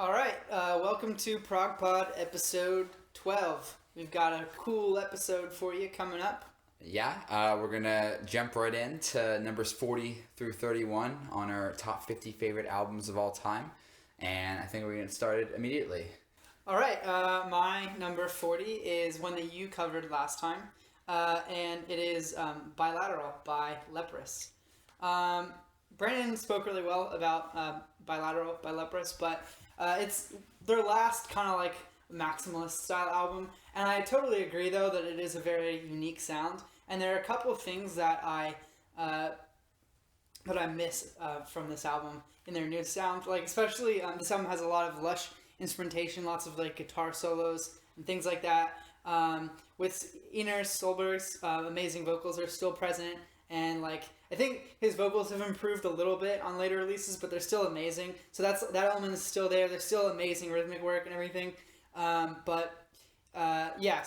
All right, welcome to ProgPod episode 12. We've got a cool episode for you coming up. Yeah, we're going to jump right into numbers 40 through 31 on our top 50 favorite albums of all time. And I think we're going to get started immediately. All right, my number 40 is one that you covered last time, and it is Bilateral by Leprous. Brandon spoke really well about Bilateral by Leprous, but it's their last kind of like maximalist style album, and I totally agree though that it is a very unique sound, and there are a couple of things that I miss from this album in their new sound. Like especially this album has a lot of lush instrumentation, lots of like guitar solos and things like that. With Einar Solberg's amazing vocals are still present, and like I think his vocals have improved a little bit on later releases, but they're still amazing. So that element is still there. There's still amazing rhythmic work and everything. So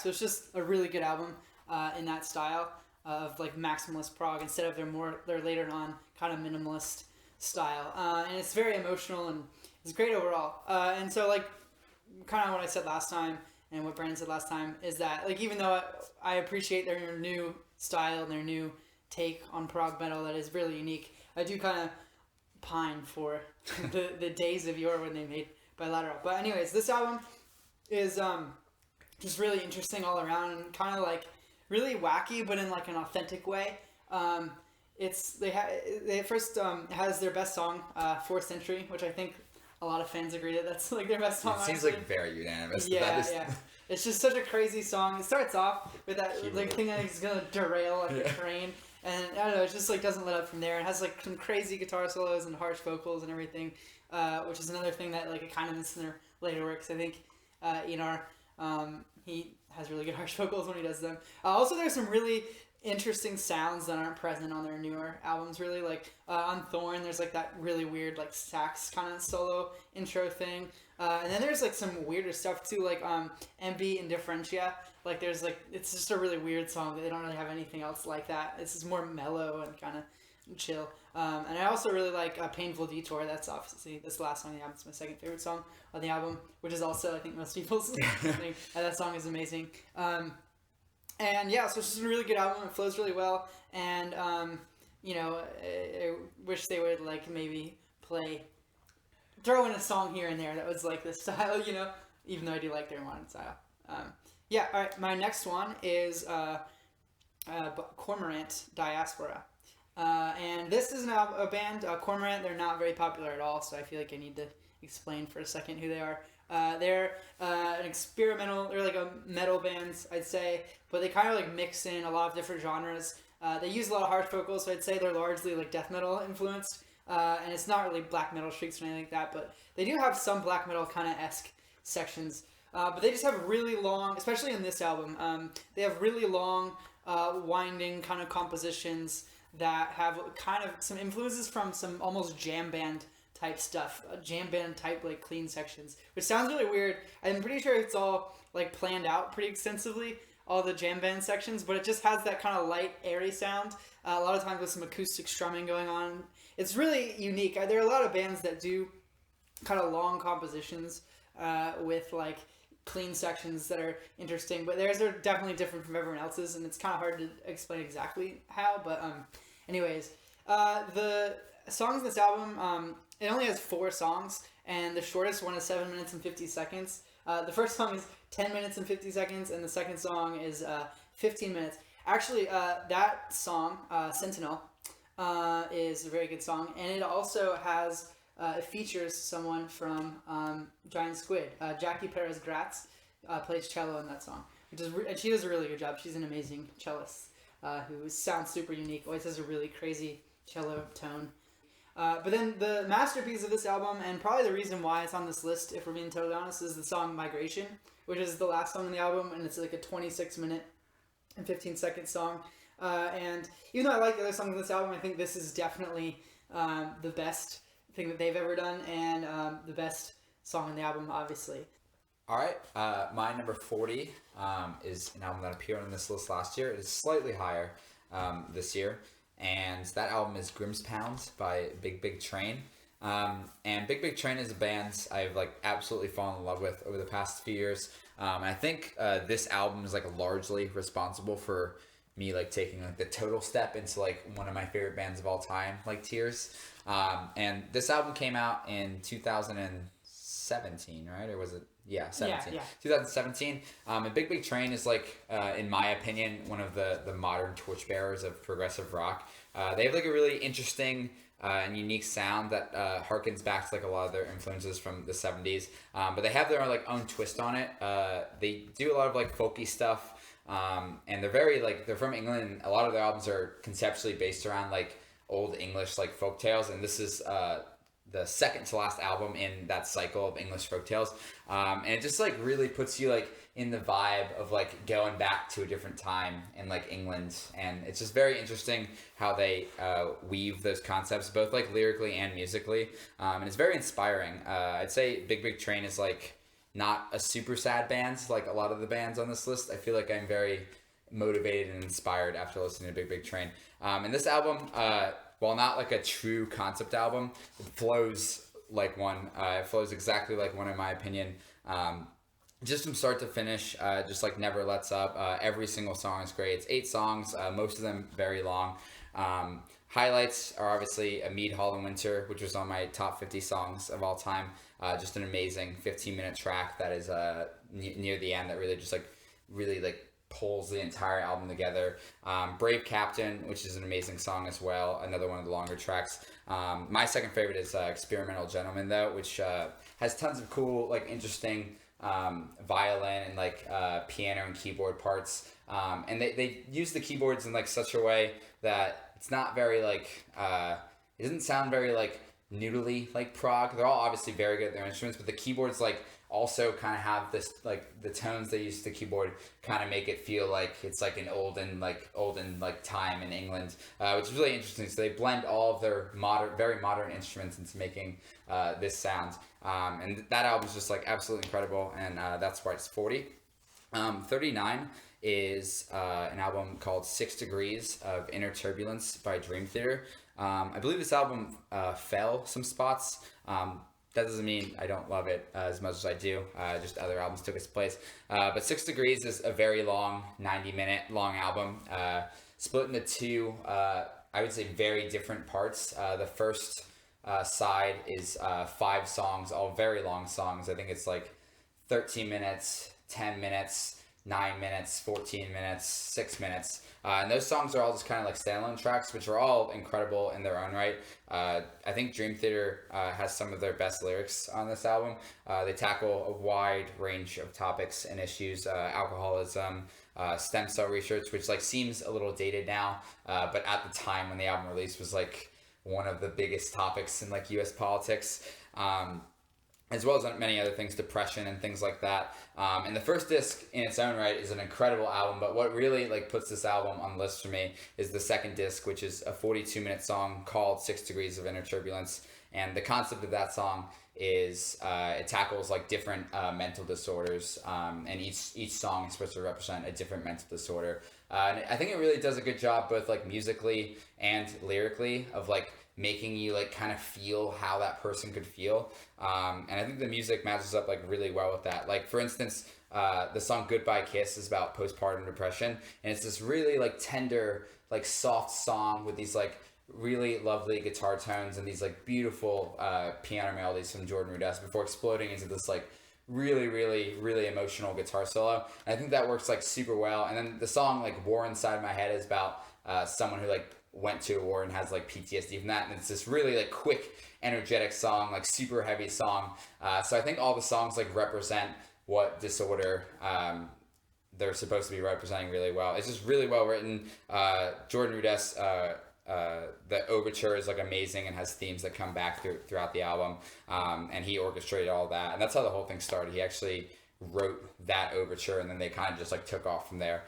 it's just a really good album in that style of like maximalist prog instead of their later on kind of minimalist style. And it's very emotional and it's great overall. And so like kind of what I said last time and what Brandon said last time is that like even though I appreciate their new style and their new take on prog metal that is really unique, I do kind of pine for the days of yore when they made Bilateral. But anyways, this album is just really interesting all around and kind of like really wacky, but in like an authentic way. It has their best song, Fourth Century, which I think a lot of fans agree that that's like their best song. It seems like very unanimous. Yeah. It's just such a crazy song. It starts off with that like thing that is gonna derail like a train. And I don't know, it just like doesn't let up from there. It has like some crazy guitar solos and harsh vocals and everything, which is another thing that like it kind of misses in their later works. I think Einar, he has really good harsh vocals when he does them. Also, there's some really interesting sounds that aren't present on their newer albums. Really, like on Thorn, there's like that really weird like sax kind of solo intro thing. And then there's like some weirder stuff too, like MB Indifferentia. Like there's like it's just a really weird song that they don't really have anything else like that. This is more mellow and kind of chill. And I also really like Painful Detour. That's obviously this last song on the album. It's my second favorite song on the album, which is also I think most people's thing. That song is amazing. And yeah, so it's just a really good album. It flows really well, and I wish they would like maybe throw in a song here and there that was like this style, even though I do like their modern style. All right, my next one is Cormorant, Diaspora. And this is a band, Cormorant. They're not very popular at all, so I feel like I need to explain for a second who they are. They're an experimental, they're like a metal band, I'd say, but they kind of like mix in a lot of different genres. They use a lot of harsh vocals, so I'd say they're largely like death metal influenced. And it's not really black metal shrieks or anything like that, but they do have some black metal kind of esque sections. But they just have really long, especially in this album, they have really long, winding kind of compositions that have kind of some influences from some almost jam band type stuff, jam band type like clean sections, which sounds really weird. I'm pretty sure it's all like planned out pretty extensively, all the jam band sections, but it just has that kind of light, airy sound. A lot of times with some acoustic strumming going on. It's really unique. There are a lot of bands that do kind of long compositions with like clean sections that are interesting, but theirs are definitely different from everyone else's, and it's kind of hard to explain exactly how. But anyways, the songs in this album, it only has 4 songs, and the shortest one is 7 minutes and 50 seconds. The first song is 10 minutes and 50 seconds, and the second song is 15 minutes. Actually, that song, Sentinel, is a very good song, and it also has it features someone from Giant Squid. Jackie Perez Gratz plays cello in that song, and she does a really good job. She's an amazing cellist who sounds super unique, always has a really crazy cello tone. But then the masterpiece of this album, and probably the reason why it's on this list, if we're being totally honest, is the song Migration, which is the last song on the album, and it's like a 26-minute and 15-second song. And even though I like the other songs on this album, I think this is definitely the best thing that they've ever done, and the best song on the album, obviously. All right, my number 40 is an album that appeared on this list last year. It is slightly higher this year, and that album is Grimspound by Big Big Train. And Big Train is a band I've like absolutely fallen in love with over the past few years. And I think this album is like largely responsible for me like taking like the total step into like one of my favorite bands of all time, like Tears. And this album came out in 2017, right? Or was it? Yeah, 17. Yeah. 2017. And Big Train is like, in my opinion, one of the modern torchbearers of progressive rock. They have like a really interesting and unique sound that harkens back to like a lot of their influences from the 70s. But they have their like own twist on it. They do a lot of like folky stuff. And they're from England. A lot of their albums are conceptually based around like old English like folk tales, and this is the second to last album in that cycle of English folk tales. And it just like really puts you like in the vibe of like going back to a different time in like England, and it's just very interesting how they weave those concepts both like lyrically and musically, and it's very inspiring. I'd say Big Train is like not a super sad band like a lot of the bands on this list. I feel like I'm very motivated and inspired after listening to Big Train. And this album, while not like a true concept album, it flows like one. It flows exactly like one in my opinion. Just from start to finish, just like never lets up. Every single song is great. It's 8 songs, most of them very long. Highlights are obviously A Mead, Hall and Winter, which was on my top 50 songs of all time. Just an amazing 15-minute track that is near the end that really pulls the entire album together. Brave Captain, which is an amazing song as well, another one of the longer tracks. My second favorite is Experimental Gentleman, though, which has tons of cool, like interesting violin and like piano and keyboard parts. And they use the keyboards in like such a way that it's not very like, it doesn't sound very like noodly like prog. They're all obviously very good at their instruments, but the keyboards like also kind of have this like the tones they use to the keyboard kind of make it feel like it's like an olden time in England, which is really interesting. So they blend all of their very modern instruments into making this sound, and that album is just like absolutely incredible, and that's why it's 40. 39 is an album called 6 Degrees of Inner Turbulence by Dream Theater. I believe this album fell some spots. That doesn't mean I don't love it as much as I do. Just other albums took its place. But 6 Degrees is a very long, 90-minute long album, split into 2, I would say, very different parts. The first side is 5 songs, all very long songs. I think it's like 13 minutes, 10 minutes, 9 minutes, 14 minutes, 6 minutes. And those songs are all just kind of like standalone tracks, which are all incredible in their own right. I think Dream Theater has some of their best lyrics on this album. They tackle a wide range of topics and issues, alcoholism, stem cell research, which like seems a little dated now, but at the time when the album released was like one of the biggest topics in like US politics. As well as many other things, depression and things like that. And the first disc in its own right is an incredible album, but what really like puts this album on the list for me is the second disc, which is a 42-minute song called 6 Degrees of Inner Turbulence. And the concept of that song is it tackles like different mental disorders, and each song is supposed to represent a different mental disorder. And I think it really does a good job both like musically and lyrically of like making you like kind of feel how that person could feel, and I think the music matches up like really well with that. Like for instance, the song Goodbye Kiss is about postpartum depression, and it's this really like tender, like soft song with these like really lovely guitar tones and these like beautiful piano melodies from Jordan Rudess before exploding into this like really emotional guitar solo. And I think that works like super well. And then the song like War Inside My Head is about someone who like went to a war and has like PTSD from that, and it's this really like quick, energetic song, like super heavy song. So I think all the songs like represent what disorder they're supposed to be representing really well. It's just really well written. Jordan Rudess, the overture is like amazing and has themes that come back throughout the album, and he orchestrated all that, and that's how the whole thing started. He actually wrote that overture, and then they kind of just like took off from there.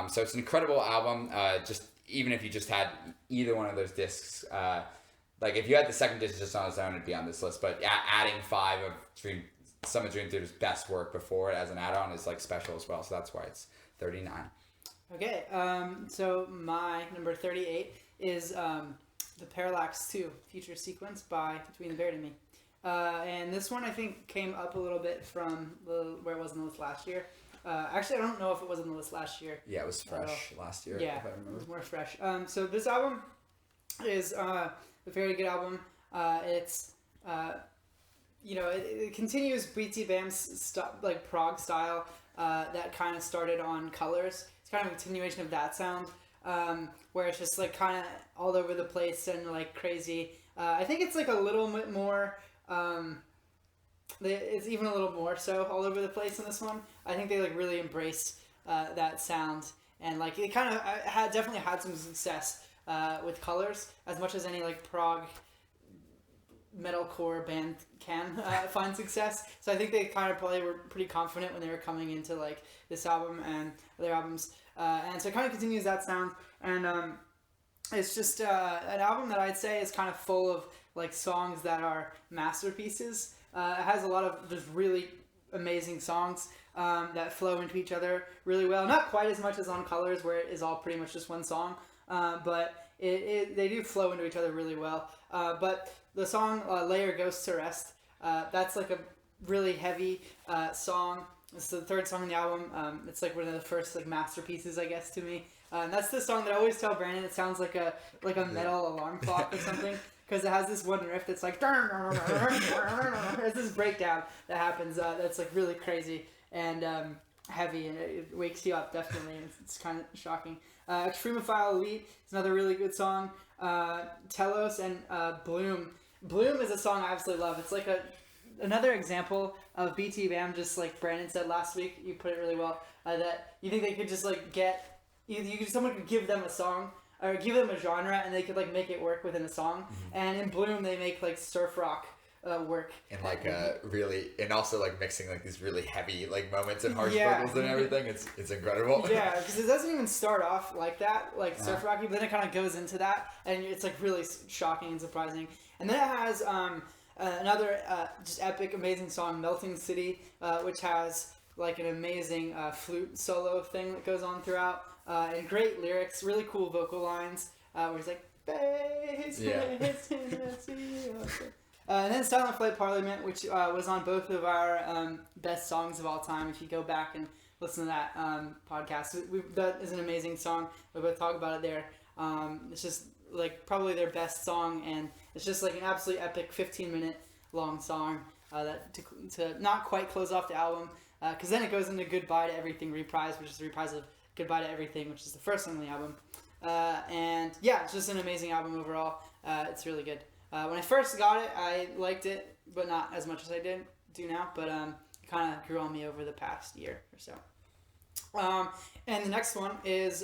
So it's an incredible album. Just even if you just had either one of those discs, like if you had the second disc just on its own, it'd be on this list. But adding 5 of some of Dream Theater's best work before it as an add-on is like special as well. So that's why it's 39. Okay, so my number 38 is the Parallax 2 feature sequence by Between the Beard and Me. And this one I think came up a little bit from where it was in the list last year. Actually, I don't know if it was in the list last year. Yeah, it was fresh last year. Yeah, if I remember. it was more fresh. So this album is a very good album. It's it continues BT Bam's like prog style that kind of started on Colors. It's kind of a continuation of that sound, where it's just like kind of all over the place and like crazy. I think it's like a little bit more. It's even a little more so all over the place in this one. I think they like really embrace that sound, and like it kind of definitely had some success with Colors as much as any like prog metalcore band can find success. So I think they kind of probably were pretty confident when they were coming into like this album and other albums, and so it kind of continues that sound, and it's just an album that I'd say is kind of full of like songs that are masterpieces. It has a lot of just really amazing songs that flow into each other really well. Not quite as much as on Colors, where it is all pretty much just one song, but they do flow into each other really well. But the song Lay Your Ghost to Rest, that's like a really heavy song. It's the third song on the album. It's like one of the first like masterpieces, I guess, to me. And that's the song that I always tell Brandon it sounds like a metal alarm clock or something. Because it has this one riff that's like there's this breakdown that happens that's like really crazy and heavy, and it wakes you up definitely. It's kind of shocking. Extremophile Elite is another really good song. Telos and Bloom. Bloom is a song I absolutely love. It's like another example of BT Bam, just like Brandon said last week. You put it really well. That you think they could just like someone could give them a song or give them a genre and they could like make it work within a song. Mm-hmm. And in Bloom they make like surf rock work. And like really, and also like mixing like these really heavy like moments and harsh vocals and everything. It's incredible. Yeah, because it doesn't even start off like that, like surf rocky, but then it kind of goes into that, and it's like really shocking and surprising. And then it has another just epic, amazing song, Melting City, which has like an amazing flute solo thing that goes on throughout, and great lyrics, really cool vocal lines, where it's like, bass, and then Silent Flight Parliament, which was on both of our best songs of all time. If you go back and listen to that podcast, that is an amazing song. We both talk about it there. It's just like probably their best song, and it's just like an absolutely epic 15-minute long song that to not quite close off the album, because then it goes into Goodbye to Everything Reprise, which is the reprise of Goodbye to Everything, which is the first song on the album. And yeah, it's just an amazing album overall. It's really good. When I first got it, I liked it, but not as much as I do now. But it kind of grew on me over the past year or so. And the next one is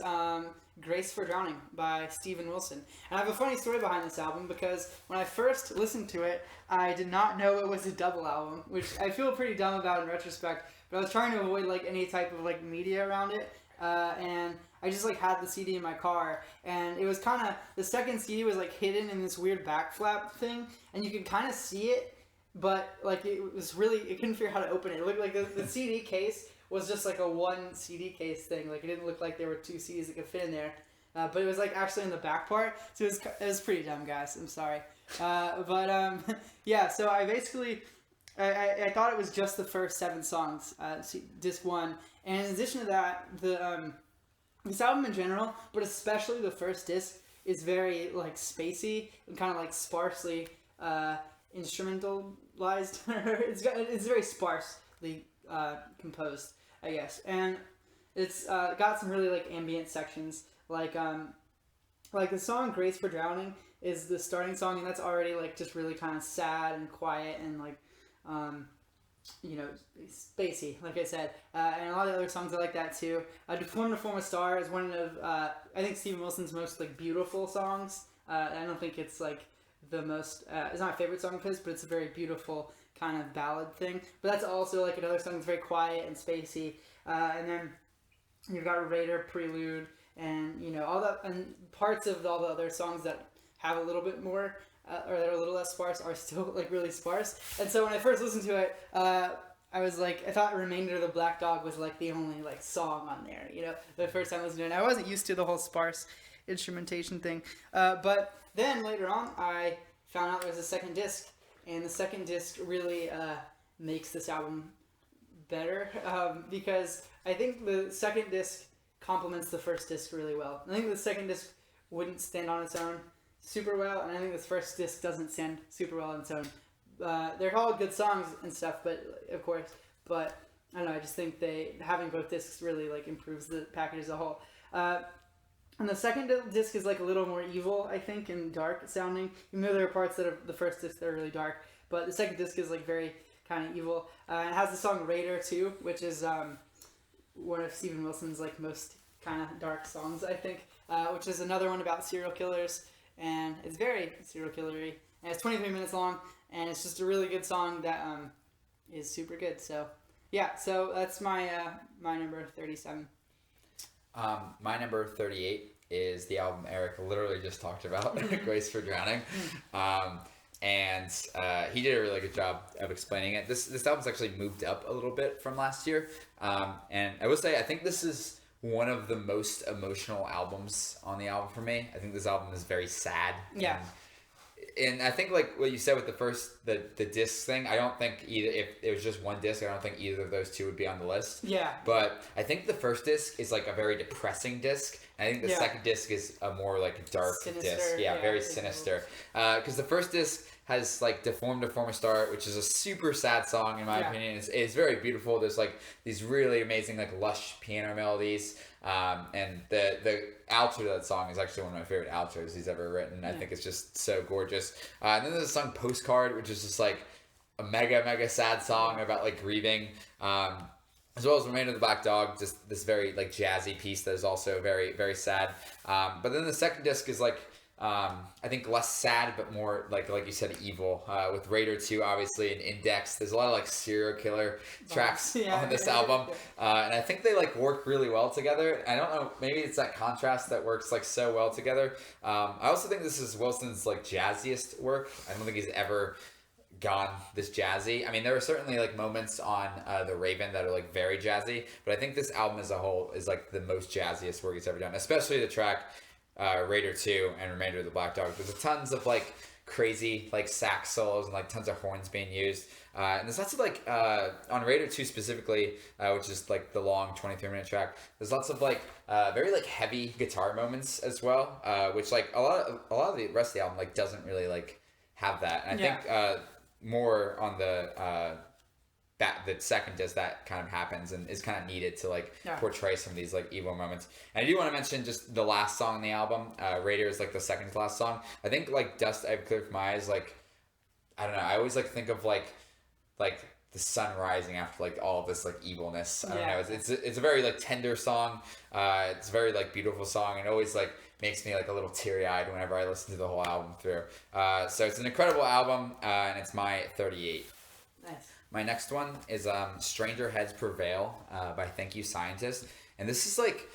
Grace for Drowning by Steven Wilson. And I have a funny story behind this album, because when I first listened to it, I did not know it was a double album, which I feel pretty dumb about in retrospect. But I was trying to avoid like any type of like media around it, and I just like had the CD in my car, and it was kind of, the second CD was like hidden in this weird back flap thing, and you could kind of see it, but like it was really, it couldn't figure out how to open it. It looked like the CD case was just like a one CD case thing. Like it didn't look like there were two CDs that could fit in there, but it was like actually in the back part. So it was pretty dumb, guys. I'm sorry, but yeah. So I basically I thought it was just the first 7 songs, disc 1, and in addition to that, this album in general, but especially the first disc, is very like spacey and kind of like sparsely instrumentalized. it's very sparsely composed, I guess, and it's got some really like ambient sections, like the song Grace for Drowning is the starting song, and that's already like just really kind of sad and quiet and like spacey, like I said, and a lot of other songs are like that too. Deformed to Form a Star is one of I think Steven Wilson's most like beautiful songs. I don't think it's like the most it's not my favorite song of his, but it's a very beautiful kind of ballad thing. But that's also like another song that's very quiet and spacey, and then you've got Raider Prelude, and all that, and parts of all the other songs that have a little bit more or that are a little less sparse are still like really sparse. And so when I first listened to it, I was like, I thought Remainder of the Black Dog was like the only like song on there, the first time I listened to it. And I wasn't used to the whole sparse instrumentation thing, but then later on, I found out there was a second disc, and the second disc really makes this album better because I think the second disc complements the first disc really well. I think the second disc wouldn't stand on its own super well, and I think this first disc doesn't stand super well on its own. They're all good songs and stuff, but of course, but I don't know. I just think having both discs really like improves the package as a whole. And the second disc is like a little more evil, I think, and dark sounding. Even though there are parts that are the first disc that are really dark, but the second disc is like very kind of evil. It has the song Raider too, which is one of Steven Wilson's like most kind of dark songs, I think, which is another one about serial killers, and it's very serial killery. And it's 23 minutes long, and it's just a really good song that is super good. So yeah, so that's my number 37. My number 38 is the album Eric literally just talked about, Grace for Drowning. And he did a really good job of explaining it. This album's actually moved up a little bit from last year. And I will say, I think this is one of the most emotional albums on the album for me. I think this album is very sad. Yeah. And I think like what you said with the disc thing, I don't think if it was just one disc, I don't think either of those two would be on the list. Yeah. But I think the first disc is like a very depressing disc. And I think the second disc is a more like dark sinister, disc. Yeah, very sinister. Because the first disc has like Deformed to Form a Star, which is a super sad song in my opinion. It's very beautiful. There's like these really amazing like lush piano melodies. And the outro to that song is actually one of my favorite outros he's ever written. I think it's just so gorgeous. And then there's the song Postcard, which is just like a mega sad song about like grieving. As well as Remain of the Black Dog, just this very like jazzy piece that is also very, very sad. But then the second disc is like, I think less sad, but more like you said, evil. With Raider 2, obviously, and Index. There's a lot of like serial killer tracks on this album, and I think they like work really well together. I don't know, maybe it's that contrast that works like so well together. I also think this is Wilson's like jazziest work. I don't think he's ever gone this jazzy. I mean, there are certainly like moments on The Raven that are like very jazzy, but I think this album as a whole is like the most jazziest work he's ever done, especially the track Raider 2 and Remainder of the Black Dog. There's tons of like crazy like sax solos and like tons of horns being used. And there's lots of like on Raider 2 specifically, which is like the long 23-minute track. There's lots of like very like heavy guitar moments as well, which like a lot of the rest of the album like doesn't really like have that. And I think more on the second disc that kind of happens and is kind of needed to like portray some of these like evil moments. And I do want to mention just the last song on the album. Raider is like the second to last song. I think like Dust I've Cleared From My Eyes, like I don't know, I always like think of like the sun rising after like all of this like evilness. I don't know, it's a very like tender song. It's a very like beautiful song, and always like makes me like a little teary-eyed whenever I listen to the whole album through. So it's an incredible album, and it's my 38. Nice. My next one is Stranger Heads Prevail by Thank You Scientist. And this is like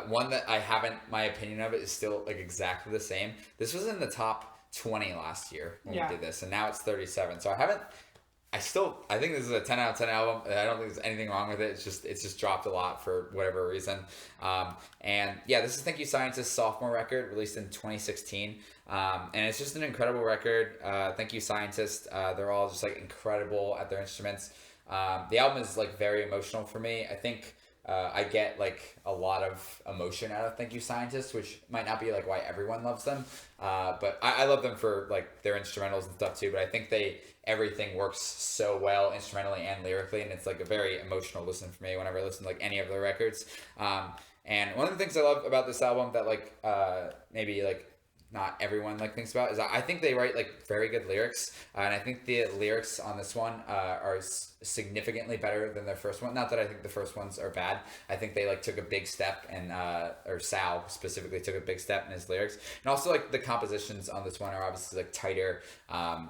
one that I haven't, my opinion of it is still like exactly the same. This was in the top 20 last year when we did this, and now it's 37. So I think this is a 10 out of 10 album. I don't think there's anything wrong with it. It's just dropped a lot for whatever reason. And yeah, this is Thank You Scientist's sophomore record released in 2016. And it's just an incredible record. Thank You Scientist. They're all just like incredible at their instruments. The album is like very emotional for me. I think I get like a lot of emotion out of Thank You Scientist, which might not be like why everyone loves them. But I love them for like their instrumentals and stuff too. But I think everything works so well instrumentally and lyrically, and it's like a very emotional listen for me whenever I listen to like any of their records. And one of the things I love about this album that like maybe like not everyone like thinks about is I think they write like very good lyrics, and I think the lyrics on this one are significantly better than their first one. Not that I think the first ones are bad. I think they like took a big step, and or Sal specifically took a big step in his lyrics, and also like the compositions on this one are obviously like tighter.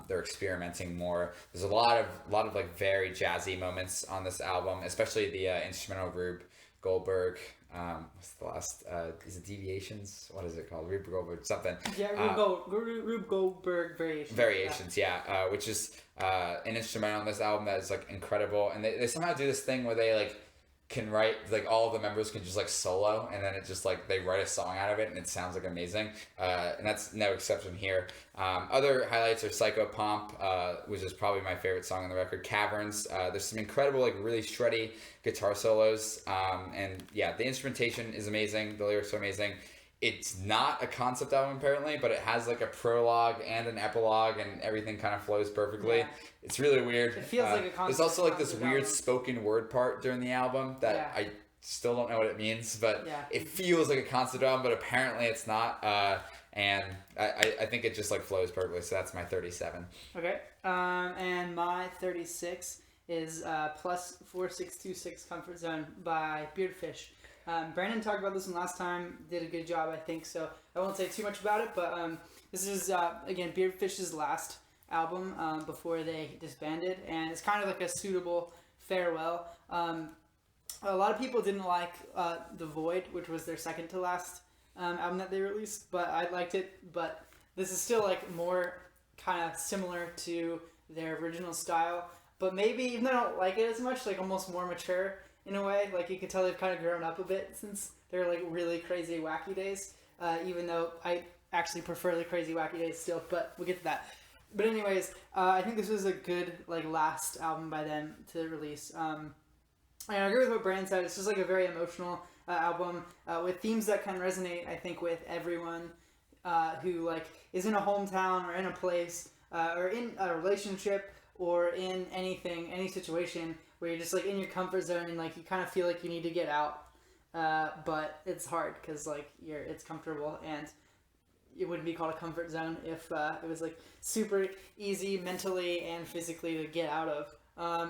They're experimenting more. There's a lot of like very jazzy moments on this album, especially the instrumental Rube Goldberg. What's the last? Is it Deviations? What is it called? Rube Goldberg something. Yeah, Rube Goldberg Variations. Variations, which is an instrumental on this album that is like incredible, and they somehow do this thing where they like can write, like all of the members can just like solo, and then it just like they write a song out of it and it sounds like amazing, and that's no exception here. Other highlights are Psycho Pomp, which is probably my favorite song on the record. Caverns, there's some incredible like really shreddy guitar solos, and yeah, the instrumentation is amazing, the lyrics are amazing. It's not a concept album apparently, but it has like a prologue and an epilogue, and everything kind of flows perfectly. Yeah. It's really weird. It feels like a concept. There's also like this concept weird album. spoken word part during the album that I still don't know what it means, but it feels like a concept album, but apparently it's not. And I think it just like flows perfectly. So that's my 37. Okay. And my 36 is plus 4626 Comfort Zone by Beardfish. Brandon talked about this one last time, did a good job, I think, so I won't say too much about it, but this is, again, Beardfish's last album before they disbanded, and it's kind of like a suitable farewell. A lot of people didn't like The Void, which was their second to last album that they released, but I liked it, but this is still like more kind of similar to their original style, but maybe, even though I don't like it as much, like almost more mature in a way. Like you could tell they've kind of grown up a bit since their like really crazy wacky days, even though I actually prefer the crazy wacky days still, but we'll get to that. But anyways, I think this was a good like last album by them to release. And I agree with what Brand said. It's just like a very emotional album with themes that can resonate, I think, with everyone who like is in a hometown or in a place or in a relationship or in anything, any situation where you're just like in your comfort zone and like you kind of feel like you need to get out, but it's hard because like it's comfortable, and it wouldn't be called a comfort zone if it was like super easy mentally and physically to get out of.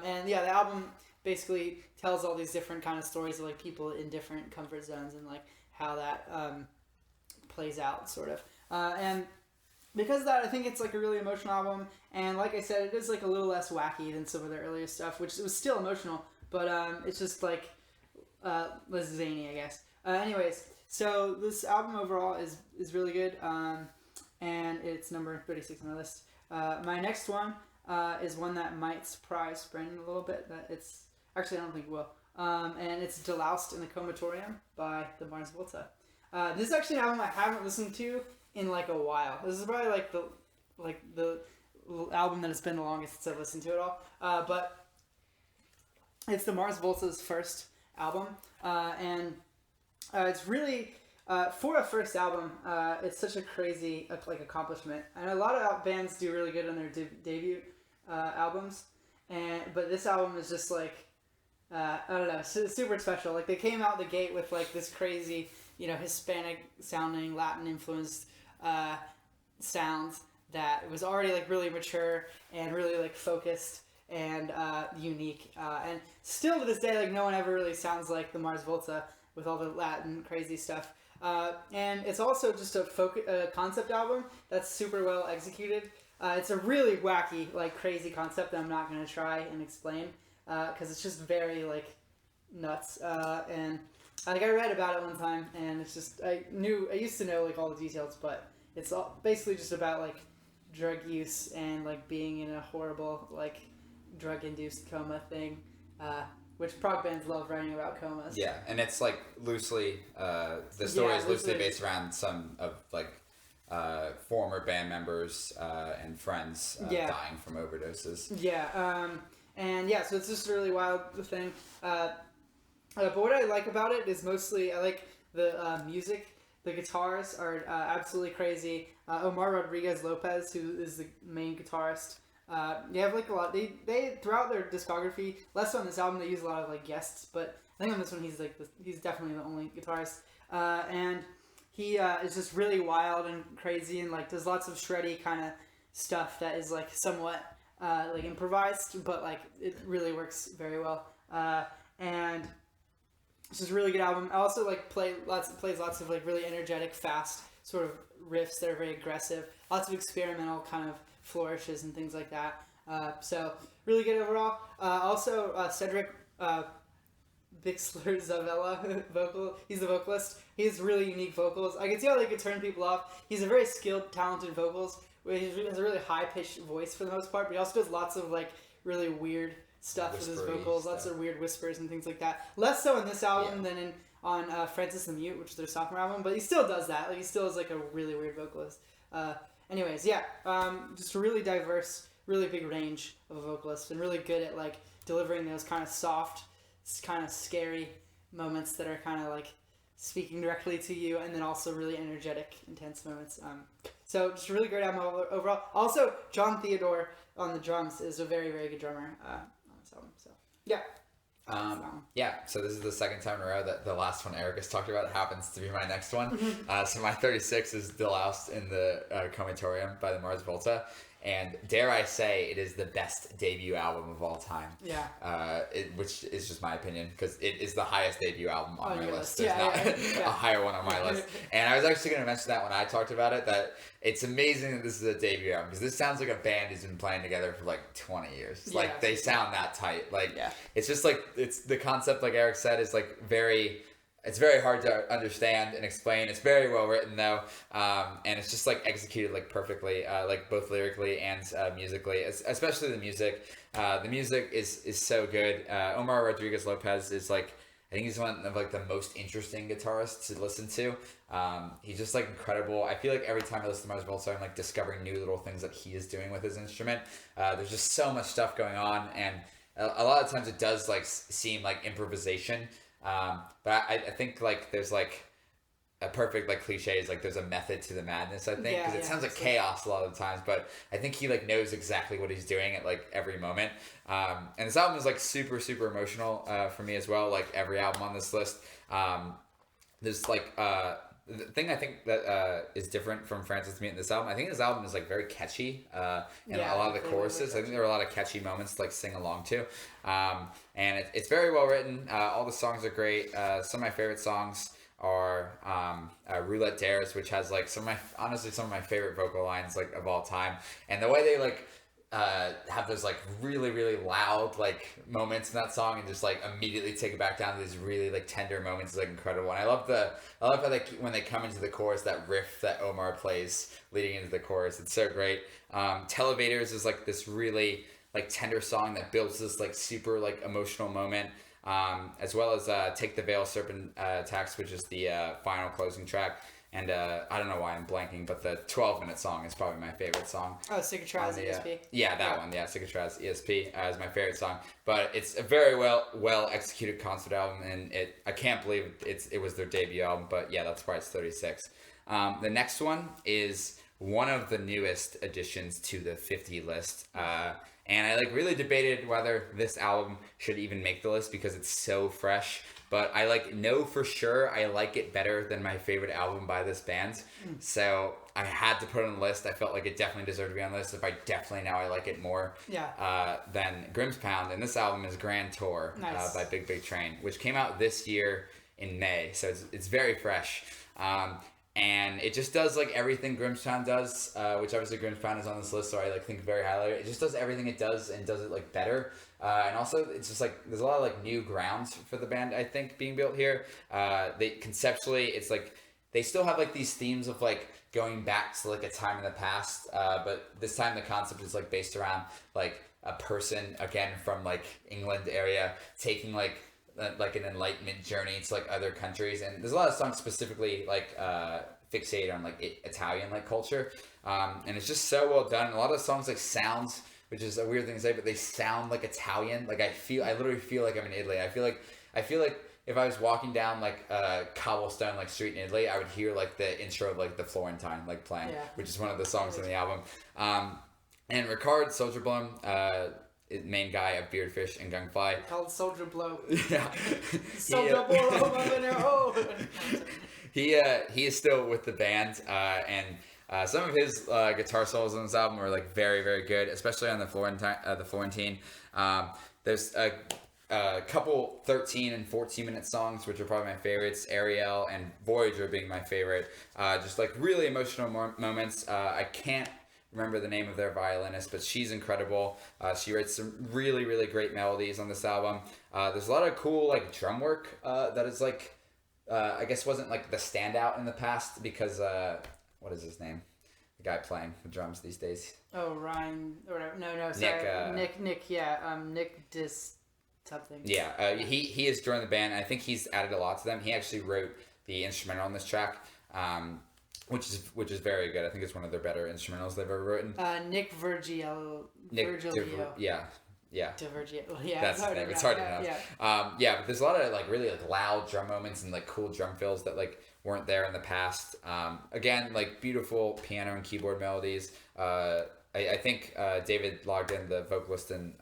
And yeah, the album basically tells all these different kind of stories of like people in different comfort zones and like how that plays out sort of. And because of that, I think it's like a really emotional album, and like I said, it is like a little less wacky than some of their earlier stuff, which was still emotional, but it's just like less zany, I guess. Anyways, so this album overall is really good, and it's number 36 on the list. My next one is one that might surprise Brandon a little bit. That it's actually, I don't think it will. And it's Deloused in the Comatorium by the Mars Volta. This is actually an album I haven't listened to in like a while. This is probably like the album that has been the longest since I've listened to it all. But it's the Mars Volta's first album, and it's really for a first album. It's such a crazy like accomplishment, and a lot of bands do really good on their debut albums, but this album is just like I don't know, super special. Like they came out the gate with like this crazy, Hispanic sounding, Latin influenced sounds that was already like really mature and really like focused and unique. And still to this day, like no one ever really sounds like the Mars Volta with all the Latin crazy stuff. And it's also just a concept album that's super well executed. It's a really wacky, like crazy concept that I'm not going to try and explain because it's just very like nuts. And like I read about it one time, and it's just I used to know like all the details, but it's all basically just about like drug use and like being in a horrible like drug induced coma thing, which prog bands love writing about comas. Yeah, and it's like loosely the story is loosely based around some of like former band members and friends dying from overdoses. Yeah, and yeah, so it's just a really wild thing. But what I like about it is mostly I like the music. The guitars are absolutely crazy. Omar Rodriguez Lopez, who is the main guitarist, they have like a lot. They throughout their discography, less on this album, they use a lot of like guests, but I think on this one he's definitely the only guitarist. And he is just really wild and crazy and like does lots of shreddy kind of stuff that is like somewhat like improvised, but like it really works very well. And it's just a really good album. I also like plays lots of like really energetic, fast sort of riffs that are very aggressive. Lots of experimental kind of flourishes and things like that. So really good overall. Also Cedric Bixler Zavella he's the vocalist. He has really unique vocals. I can see how they could turn people off. He's a very skilled, talented vocals. He has a really high pitched voice for the most part, but he also does lots of like really weird stuff with his Whispery vocals, lots of weird whispers and things like that. Less so in this album than on Francis the Mute, which is their sophomore album, but he still does that. Like, he still is like a really weird vocalist. Anyways, just a really diverse, really big range of a vocalist, and really good at like delivering those kind of soft, kind of scary moments that are kind of like speaking directly to you, and then also really energetic, intense moments. So just a really great album overall. Also, John Theodore on the drums is a very, very good drummer on this album. So yeah. So this is the second time in a row that the last one Eric has talked about happens to be my next one. So my 36 is Deloused in the Comatorium by the Mars Volta. And dare I say, it is the best debut album of all time. Yeah. Which is just my opinion, because it is the highest debut album on my list. There's not a higher one on my list. And I was actually going to mention that when I talked about it, that it's amazing that this is a debut album, because this sounds like a band who's been playing together for like 20 years. Like, they sound that tight. Like, it's just like, it's the concept, like Eric said, is like it's very hard to understand and explain. It's very well written though, and it's just like executed like perfectly, like both lyrically and musically. Especially the music. The music is so good. Omar Rodriguez Lopez is like, I think he's one of like the most interesting guitarists to listen to. He's just like incredible. I feel like every time I listen to Mars Volta, I'm like discovering new little things that he is doing with his instrument. There's just so much stuff going on, and a lot of times it does like seem like improvisation. But I think like there's like a perfect like cliche is like there's a method to the madness, I think, because it sounds like chaos a lot of the times, but I think he like knows exactly what he's doing at like every moment. And this album is like super emotional for me as well, like every album on this list. There's like the thing I think that is different from Francis Mute in this album, I think this album is like very catchy, and a lot of the choruses, I think there are a lot of catchy moments to like sing along to, and it's very well written. All the songs are great. Some of my favorite songs are Roulette Dares, which has like some of my favorite vocal lines like of all time, and the way they like have those like really loud like moments in that song and just like immediately take it back down to these really like tender moments is like incredible. And I love how they, when they come into the chorus, that riff that Omar plays leading into the chorus, it's so great. Televators is like this really like tender song that builds this like super like emotional moment, as well as Take the Veil Serpent Tax, which is the final closing track. And I don't know why I'm blanking, but the 12-minute song is probably my favorite song. Oh, Sikatraz ESP. Yeah, that one. Yeah, Sikatraz ESP is my favorite song. But it's a very well executed concert album, and I can't believe it was their debut album. But yeah, that's why it's 36. The next one is one of the newest additions to the 50 list. And I like really debated whether this album should even make the list because it's so fresh. But I like know for sure I like it better than my favorite album by this band. So I had to put it on the list. I felt like it definitely deserved to be on the list. If I definitely now I like it more than Grimspound. And this album is Grand Tour by Big Big Train, which came out this year in May. So it's very fresh. And it just does like everything Grimspound does, which obviously Grimspound is on this list, so I like think very highly of it. It just does everything it does and does it like better. And also it's just like there's a lot of like new grounds for the band, I think, being built here. They conceptually, it's like they still have like these themes of like going back to like a time in the past, but this time the concept is like based around like a person again from like England area taking like an enlightenment journey to like other countries, and there's a lot of songs specifically like fixated on like Italian like culture, and it's just so well done. A lot of songs like sounds, which is a weird thing to say, but they sound like Italian. Like I literally feel like I'm in Italy. I feel like if I was walking down like a cobblestone like street in Italy, I would hear like the intro of like the Florentine like playing, which is one of the songs in the album. And Rikard Sjoblom, main guy of Beardfish and Gunfly. Called Soldier Blow. Yeah. Soldier Blow. He is still with the band, and some of his guitar solos on this album are like very, very good, especially on the Florentine. There's a couple 13 and 14 minute songs, which are probably my favorites. Ariel and Voyager being my favorite. Just like really emotional moments. I can't remember the name of their violinist, but she's incredible. She writes some really, really great melodies on this album. There's a lot of cool like drum work that is like I guess wasn't like the standout in the past because what is his name? the guy playing the drums these days. Oh, Ryan or whatever. No, sorry. Nick, yeah, Nick Dis something. Yeah, he has joined the band. I think he's added a lot to them. He actually wrote the instrumental on this track, which is very good. I think it's one of their better instrumentals they've ever written. Nick Virgilio. Yeah. DiVergilio. Yeah. That's the name. It's hard to pronounce. Yeah, but there's a lot of like really like loud drum moments and like cool drum fills that like weren't there in the past. Again, like beautiful piano and keyboard melodies. I think David logged in, the vocalist and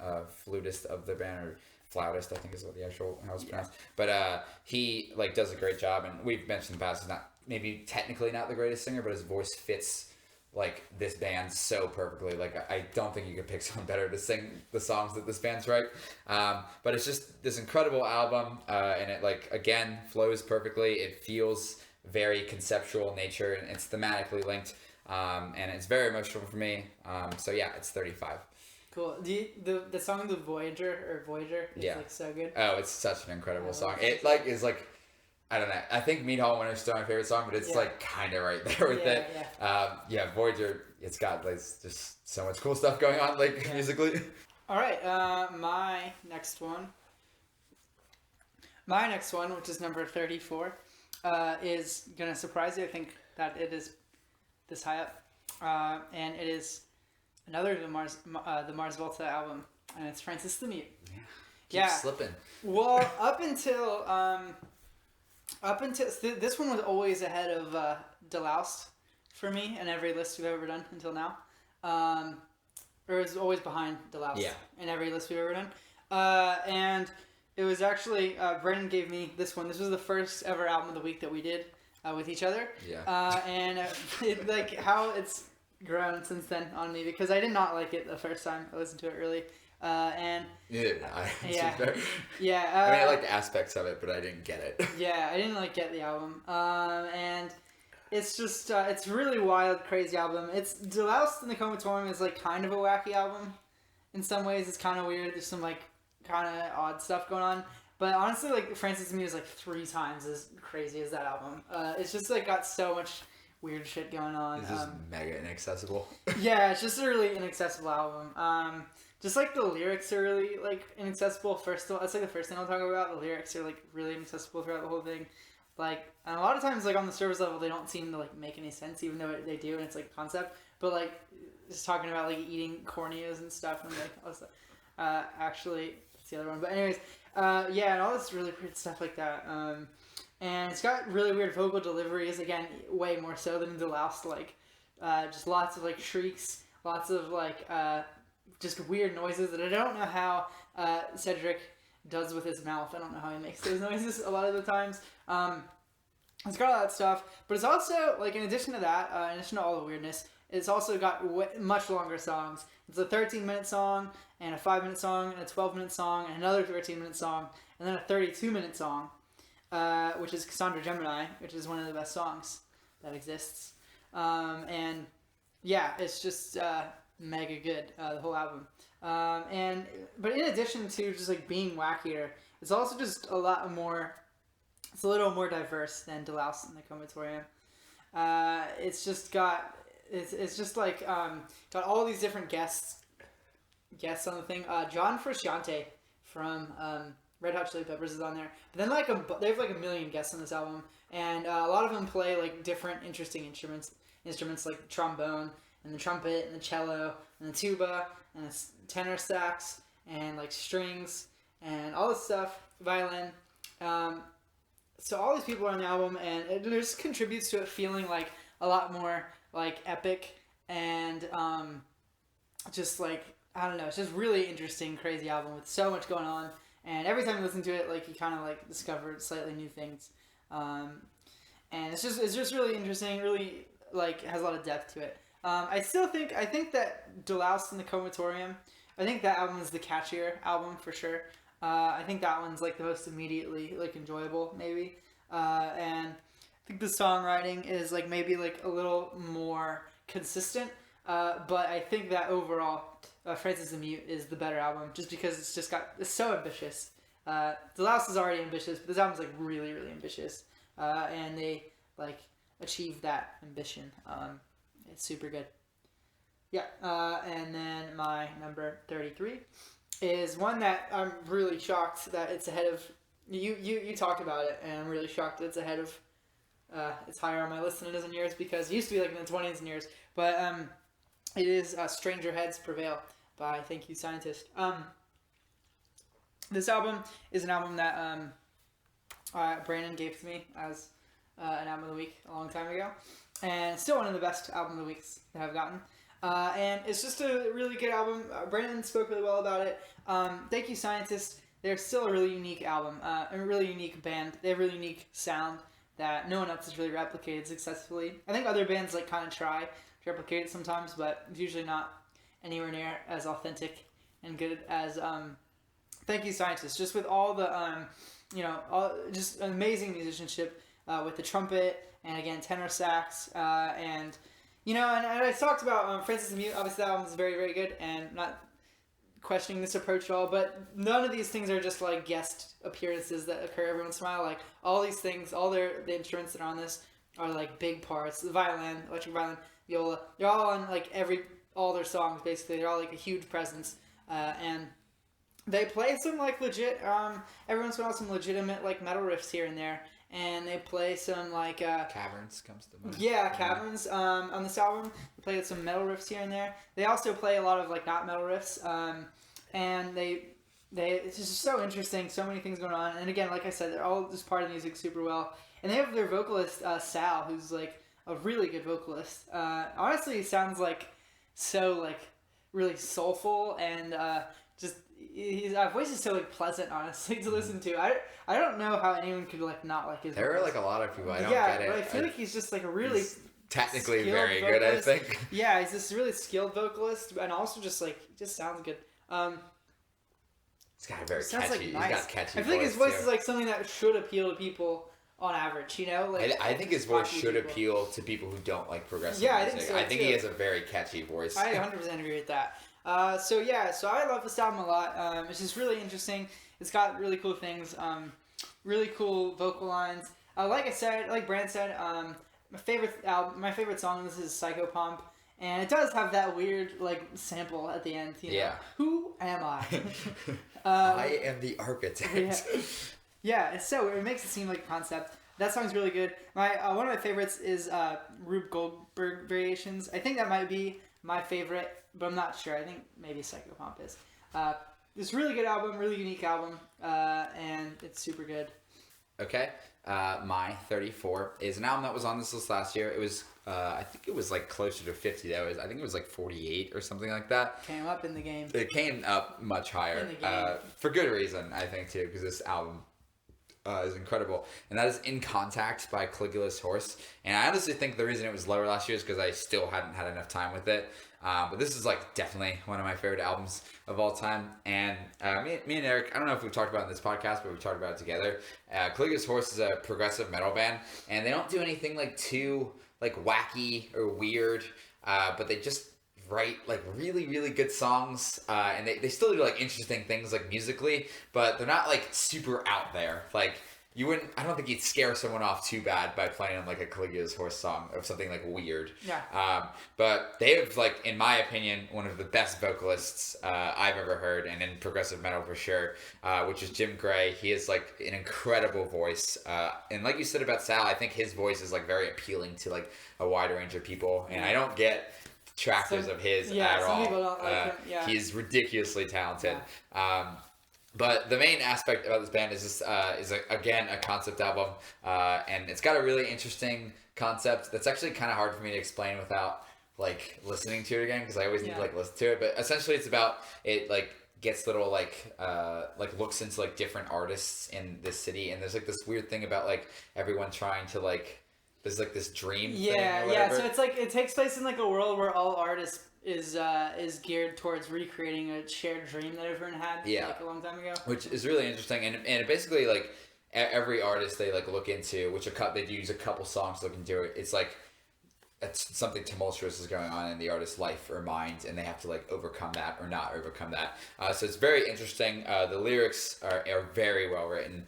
flutist of the band, or flautist, I think is what the actual how it's pronounced. But he like does a great job, and we've mentioned in the past he's not maybe technically not the greatest singer, but his voice fits like this band so perfectly. Like I don't think you could pick someone better to sing the songs that this band's write. But it's just this incredible album, and it like again flows perfectly. It feels very conceptual in nature, and it's thematically linked, and it's very emotional for me. So yeah, it's 35. Cool. The song The Voyager is like so good. Oh, it's such an incredible song. It like is like, I don't know. I think Meat Hall Winter's still my favorite song, but it's like kind of right there with it. Yeah. Voyager. It's got like just so much cool stuff going on, like musically. All right. My next one, which is number 34, is gonna surprise you. I think that it is this high up, and it is another the Mars Volta album, and it's Francis the Mute. Keep slipping. Well, up until this one was always ahead of Deloused for me in every list we've ever done until now. Or it was always behind Deloused in every list we've ever done. And it was actually Brennan gave me this one. This was the first ever album of the week that we did with each other. And it, like how it's grown since then on me, because I did not like it the first time I listened to it really. And I liked aspects of it, but I didn't get it. I didn't like get the album. And it's just it's really wild, crazy album. It's Deloused and the Comatorium is like kind of a wacky album in some ways. It's kind of weird. There's some like kind of odd stuff going on. But honestly, like Francis Mute is like 3 times as crazy as that album. It's just like got so much weird shit going on. It's just mega inaccessible. It's just a really inaccessible album. Just like the lyrics are really like inaccessible. That's like the first thing I'll talk about. The lyrics are like really inaccessible throughout the whole thing. Like, and a lot of times, like on the surface level, they don't seem to like make any sense, even though they do, and it's like a concept. But like, just talking about like eating corneas and stuff, and like all this stuff. Actually, that's the other one. But anyways, and all this really weird stuff like that. And it's got really weird vocal deliveries. Again, way more so than Deloused. Like, just lots of like shrieks, lots of like. Just weird noises that I don't know how Cedric does with his mouth. I don't know how he makes those noises a lot of the times. It's got all that stuff, but it's also, like, in addition to that, in addition to all the weirdness, it's also got much longer songs. It's a 13-minute song, and a 5-minute song, and a 12-minute song, and another 13-minute song, and then a 32-minute song, which is Cassandra Gemini, which is one of the best songs that exists. And, yeah, it's just... mega good, the whole album. But in addition to just like being wackier, it's also just a little more diverse than Deloused and the Comatorium. It's just got all these different guests on the thing. John Frusciante from Red Hot Chili Peppers is on there. But then they have like a million guests on this album, and a lot of them play like different interesting instruments like trombone, and the trumpet, and the cello, and the tuba, and the tenor sax, and like strings, and all this stuff, violin. So all these people are on the album, and it just contributes to it feeling like a lot more like epic, and just like, I don't know, it's just really interesting, crazy album with so much going on. And every time you listen to it, like you kind of like discover slightly new things, and it's just really interesting, really like has a lot of depth to it. I think that Deloused and the Comatorium, I think that album is the catchier album for sure. I think that one's like the most immediately like enjoyable maybe. And I think the songwriting is like maybe like a little more consistent. But I think that overall, Francis the Mute is the better album just because it's so ambitious. Deloused is already ambitious, but this album's like really, really ambitious. And they like achieve that ambition. It's super good. Yeah, and then my number 33 is one that I'm really shocked that it's ahead of. You talked about it, and I'm really shocked that it's ahead of. It's higher on my list than it is in yours because it used to be like in the 20s in yours. But it is Stranger Heads Prevail by Thank You Scientist. This album is an album that Brandon gave to me as an album of the week a long time ago. And it's still one of the best album of the weeks that I've gotten. And it's just a really good album. Brandon spoke really well about it. Thank You Scientist. They're still a really unique album. A really unique band. They have a really unique sound that no one else has really replicated successfully. I think other bands like kind of try to replicate it sometimes, but it's usually not anywhere near as authentic and good as Thank You Scientist. Just with all the just amazing musicianship with the trumpet and again tenor sax and I talked about Francis the Mute. Obviously, that album is very, very good, and not questioning this approach at all. But none of these things are just like guest appearances that occur every once in a while. Like all these things, all the instruments that are on this are like big parts. The violin, electric violin, viola, they're all on like all their songs basically. They're all like a huge presence, and they play some like legit. Every once in a while, some legitimate like metal riffs here and there. And they play some like Caverns comes to mind. Yeah, Caverns on this album. They play some metal riffs here and there. They also play a lot of like not metal riffs, and they it's just so interesting. So many things going on. And again, like I said, they're all just part of the music super well. And they have their vocalist Sal, who's like a really good vocalist. Honestly, he sounds like so like really soulful and just. His voice is so like pleasant, honestly, to listen to. I don't know how anyone could like not like his. There voice. are like a lot of people I don't get it. But I feel like he's just like a really technically very good. I think. Yeah, he's this really skilled vocalist, and also just sounds good. He's got a very catchy. Like nice. He's got catchy. I feel like his voice is like something that should appeal to people on average. Like I think his voice should appeal to people who don't like progressive music. I think so. I think he has a very catchy voice. I 100% agree with that. So I love this album a lot. It's just really interesting. It's got really cool things, really cool vocal lines. Like I said, like Brand said, my favorite song on this is Psychopomp, and it does have that weird like sample at the end. Yeah. Who am I? I am the architect. Yeah. So it makes it seem like a concept. That song's really good. One of my favorites is Rube Goldberg Variations. I think that might be my favorite, but I'm not sure. I think maybe Psychopomp is. It's a really good album, really unique album, and it's super good. Okay. My 34 is an album that was on this list last year. It was, I think it was like closer to 50. I think it was like 48 or something like that. Came up in the game. It came up much higher. In the game. For good reason, I think, too, because this album is incredible. And that is In Contact by Caligula's Horse. And I honestly think the reason it was lower last year is because I still hadn't had enough time with it. But this is like definitely one of my favorite albums of all time. And me and Eric, I don't know if we've talked about it in this podcast, but we've talked about it together. Caligula's Horse is a progressive metal band, and they don't do anything like too like wacky or weird, but they just write like really, really good songs. And they still do like interesting things like musically, but they're not like super out there. Like I don't think you'd scare someone off too bad by playing them like a Caligula's Horse song of something like weird. Yeah. But they have like, in my opinion, one of the best vocalists I've ever heard, and in progressive metal for sure, which is Jim Gray. He has like an incredible voice. And like you said about Sal, I think his voice is like very appealing to like a wide range of people. And I don't get tractors of his at all. People don't like him. Yeah. He's ridiculously talented. Yeah. But the main aspect about this band is this again a concept album, and it's got a really interesting concept that's actually kind of hard for me to explain without like listening to it again, because I always need to like listen to it. But essentially, it's about it like gets little like looks into like different artists in this city, and there's like this weird thing about like everyone trying to like there's like this dream thing or whatever. So it's like it takes place in like a world where all artists is geared towards recreating a shared dream that everyone had like a long time ago, which is really interesting. And it basically like every artist they like look into, which they use a couple songs to look into it. It's like something tumultuous is going on in the artist's life or mind, and they have to like overcome that or not overcome that. So it's very interesting. The lyrics are very well written.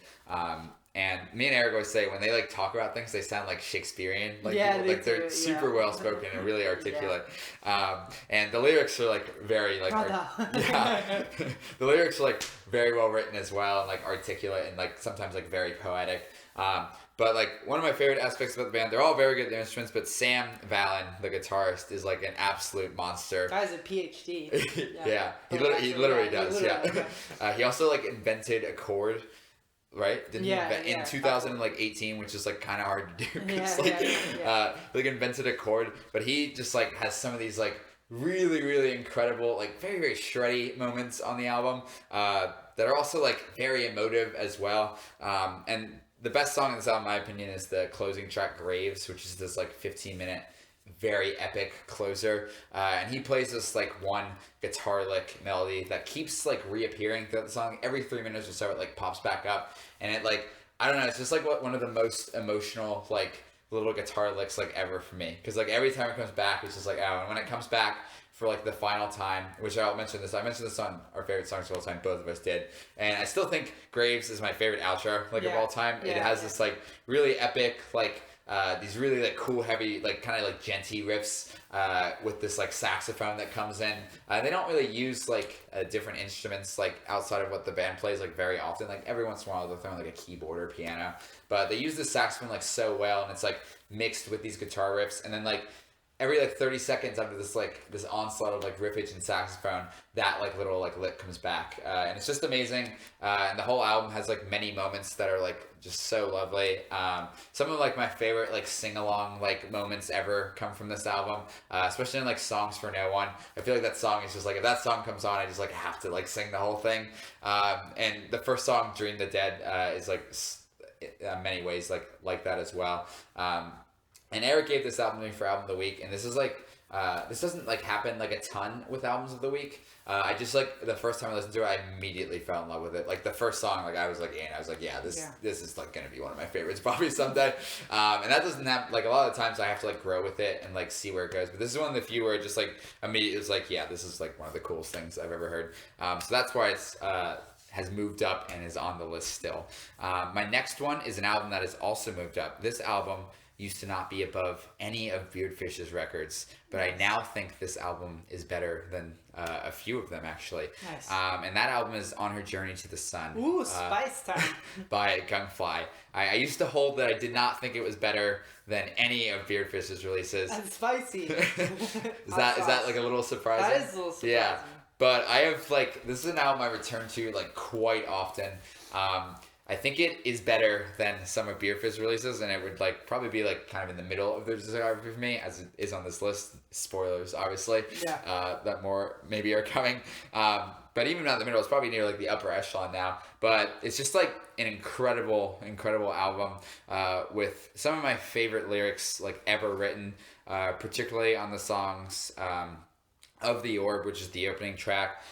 And me and Eric always say when they like talk about things, they sound like Shakespearean. Like, Yeah, people, like they're super well spoken and really articulate. And the lyrics are like very like the lyrics are like very well written as well, and like articulate and like sometimes like very poetic. But like one of my favorite aspects about the band, they're all very good at their instruments, but Sam Vallon, the guitarist, is like an absolute monster. Guy's a PhD. He literally does. He also like invented a chord, right? Didn't he in 2018, which is like kind of hard to do. Like invented a chord, but he just like has some of these like really incredible, like very very shreddy moments on the album that are also like very emotive as well. And the best song in this album, in my opinion, is the closing track, Graves, which is this like 15-minute, very epic closer. And he plays this like one guitar lick melody that keeps like reappearing throughout the song. Every 3 minutes or so, it like pops back up, and it like, I don't know, it's just like one of the most emotional like little guitar licks like ever for me. Because like every time it comes back, it's just like, oh, and when it comes back for like the final time, which I mentioned this on our favorite songs of all time, both of us did, and I still think Graves is my favorite outro like of all time. It has this like really epic like these really like cool heavy like kind of like genty riffs with this like saxophone that comes in. They don't really use like different instruments like outside of what the band plays like very often. Like every once in a while they'll throw in like a keyboard or piano, but they use the saxophone like so well, and it's like mixed with these guitar riffs, and then like every like 30 seconds after this onslaught of like riffage and saxophone, that like little like lick comes back, and it's just amazing. And the whole album has like many moments that are like just so lovely. Some of like my favorite like sing-along like moments ever come from this album, especially in like Songs for No One. I feel like that song is just like, if that song comes on, I just like have to like sing the whole thing. And the first song, Dream the Dead, is like in many ways like that as well. And Eric gave this album to me for Album of the Week, and this is like, this doesn't like happen like a ton with Albums of the Week. I just like, the first time I listened to it, I immediately fell in love with it. Like the first song, like I was like, this is like gonna be one of my favorites probably someday. And that doesn't have, like a lot of the times I have to like grow with it and like see where it goes. But this is one of the few where it just like immediately was like, yeah, this is like one of the coolest things I've ever heard. So that's why it's has moved up and is on the list still. My next one is an album that has also moved up. This album used to not be above any of Beardfish's records, but I now think this album is better than a few of them, actually. Nice. And that album is On Her Journey to the Sun. Ooh, spice time. By Gunfly. I used to hold that I did not think it was better than any of Beardfish's releases. That's spicy. Is that like a little surprising? That is a little surprising. Yeah. But I have like, this is an album I return to like quite often. I think it is better than some of Beardfish releases, and it would like probably be like kind of in the middle of their discography for me, as it is on this list. Spoilers, obviously. Yeah. That more maybe are coming. But even not in the middle, it's probably near like the upper echelon now. But it's just like an incredible album with some of my favorite lyrics like ever written, particularly on the songs Of the Orb, which is the opening track.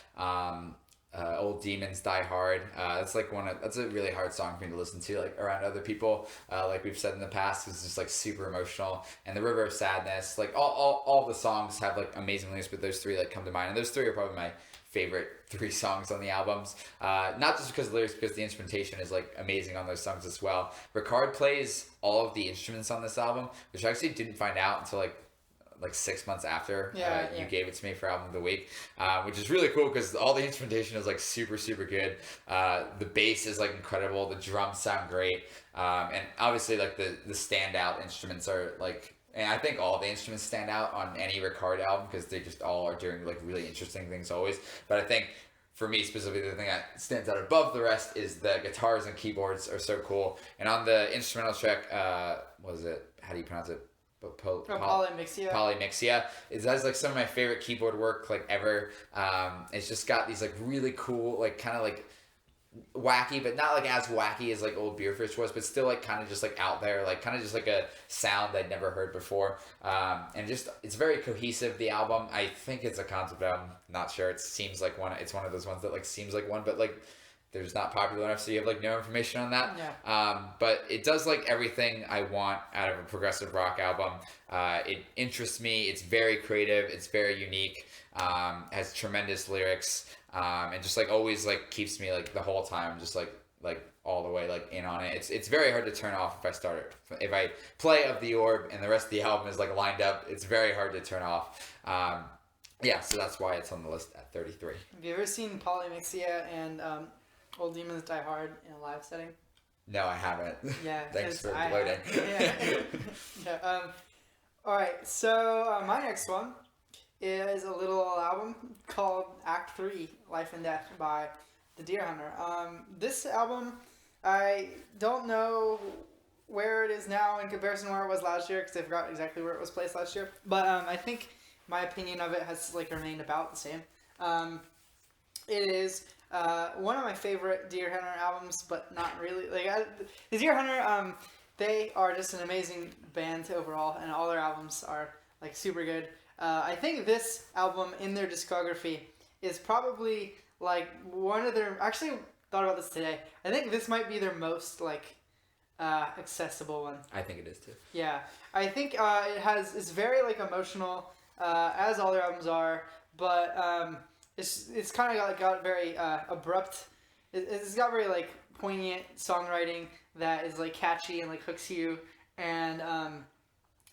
Old Demons Die Hard. That's like that's a really hard song for me to listen to like around other people. Like we've said in the past, it's just like super emotional. And The River of Sadness, like all the songs have like amazing lyrics, but those three like come to mind. And those three are probably my favorite 3 songs on the albums. Not just because of the lyrics, because the instrumentation is like amazing on those songs as well. Rikard plays all of the instruments on this album, which I actually didn't find out until like 6 months after you gave it to me for Album of the Week, which is really cool because all the instrumentation is like super good. The bass is like incredible. The drums sound great, and obviously like the standout instruments are like, and I think all the instruments stand out on any Rikard album because they just all are doing like really interesting things always. But I think for me specifically, the thing that stands out above the rest is the guitars and keyboards are so cool. And on the instrumental track, what is it? How do you pronounce it? Polymixia. It has like some of my favorite keyboard work like ever. It's just got these like really cool, like kind of like wacky, but not like as wacky as like old Beardfish was, but still like kind of just like out there, like kind of just like a sound I'd never heard before. And just it's very cohesive, the album. I think it's a concept album, not sure. It seems like one. It's one of those ones that like seems like one, but like there's not popular enough, so you have like no information on that. Yeah. But it does like everything I want out of a progressive rock album. It interests me. It's very creative. It's very unique. Has tremendous lyrics. And just like always like keeps me like the whole time just like like all the way like in on it. It's very hard to turn off if I play Of the Orb and the rest of the album is like lined up. It's very hard to turn off. So that's why it's on the list at 33. Have you ever seen Polymixia and Old Demons Die Hard in a live setting? No, I haven't. Yeah. Thanks for gloating. Yeah. All right. So my next one is a little album called Act 3, Life and Death by the Deer Hunter. This album, I don't know where it is now in comparison to where it was last year because I forgot exactly where it was placed last year. But I think my opinion of it has like remained about the same. It is one of my favorite Deer Hunter albums, but not really. The Deer Hunter, they are just an amazing band overall, and all their albums are like super good. I think this album in their discography is probably like one of their. Actually, thought about this today. I think this might be their most like accessible one. I think it is too. Yeah, I think it's very like emotional, as all their albums are, but it's kind of got very abrupt. It's got very like poignant songwriting that is like catchy and like hooks you, and a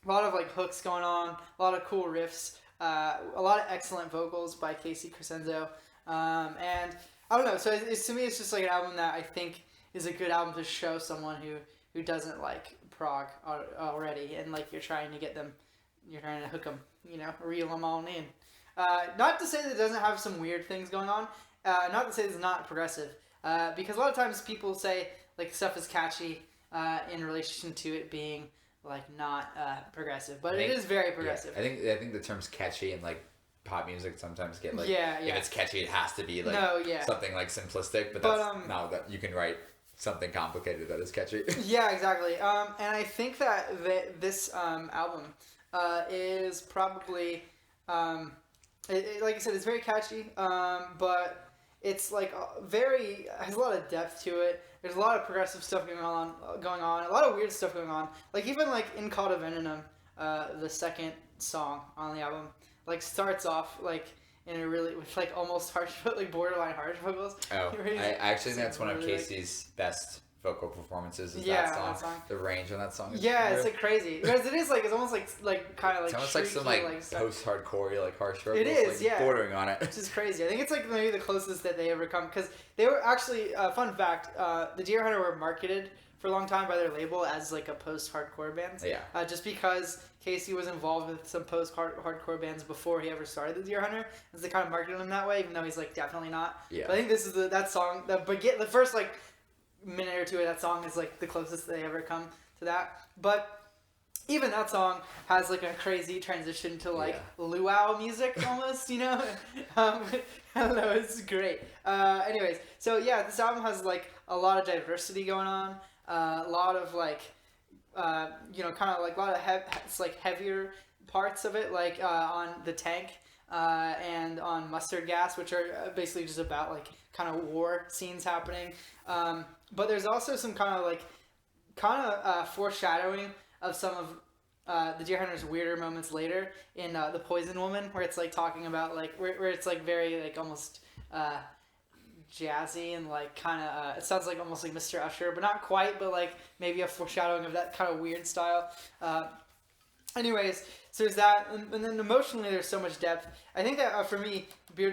lot of like hooks going on, a lot of cool riffs, a lot of excellent vocals by Casey Crescenzo, and I don't know. So to me, it's just like an album that I think is a good album to show someone who doesn't like prog already, and like you're trying to hook them, reel them all in. Not to say that it doesn't have some weird things going on. Not to say it's not progressive. Because a lot of times people say like stuff is catchy in relation to it being like not progressive, but it is very progressive. Yeah, I think the terms catchy and like pop music sometimes get like if it's catchy it has to be like something like simplistic, but that's now that you can write something complicated that is catchy. Yeah, exactly. And I think that this album is probably like I said, it's very catchy, but it's like has a lot of depth to it. There's a lot of progressive stuff going on, a lot of weird stuff going on. Like even like In Call to Venenum, the second song on the album, like starts off like in a really with like almost harsh, like borderline harsh vocals. Oh, I actually think that's one of Casey's best vocal performances. Is that song. The range on that song is it's like crazy because it is like it's almost like kind of like it's almost like some like post-hardcore like harsh vocals. It is, like, bordering on it, which is crazy. I think it's like maybe the closest that they ever come because they were actually fun fact. The Deer Hunter were marketed for a long time by their label as like a post-hardcore band. Yeah. Just because Casey was involved with some post-hardcore bands before he ever started the Deer Hunter, and so they kind of marketed him that way, even though he's like definitely not. Yeah. But I think this is that song. The first like minute or two of that song is like the closest they ever come to that. But even that song has like a crazy transition to like luau music almost, I don't know, it's great. Anyways, so this album has like a lot of diversity going on, a lot of like kind of like a lot of it's like heavier parts of it, like on The Tank and on Mustard Gas, which are basically just about like kind of war scenes happening. But there's also some kind of foreshadowing of some of the Deer Hunter's weirder moments later in The Poison Woman, where it's like talking about like where it's like very like almost jazzy and like kind of it sounds like almost like Mr. Usher, but not quite, but like maybe a foreshadowing of that kind of weird style. Anyways, so there's that, and then emotionally there's so much depth. I think that for me, the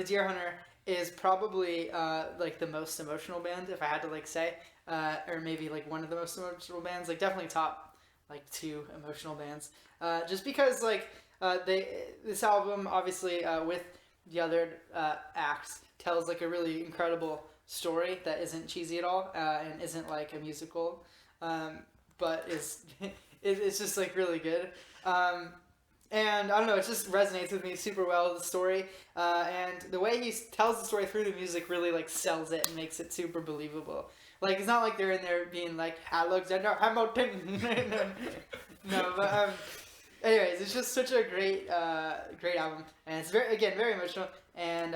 Deer Hunter is probably like the most emotional band, if I had to like say, or maybe like one of the most emotional bands, like definitely top like 2 emotional bands, just because like this album obviously with the other acts tells like a really incredible story that isn't cheesy at all and isn't like a musical, but it's just like really good. And I don't know, it just resonates with me super well, the story. And the way he tells the story through the music really like sells it and makes it super believable. Like it's not like they're in there being like Alexander Hamilton. No, but anyways, it's just such a great album, and it's very emotional and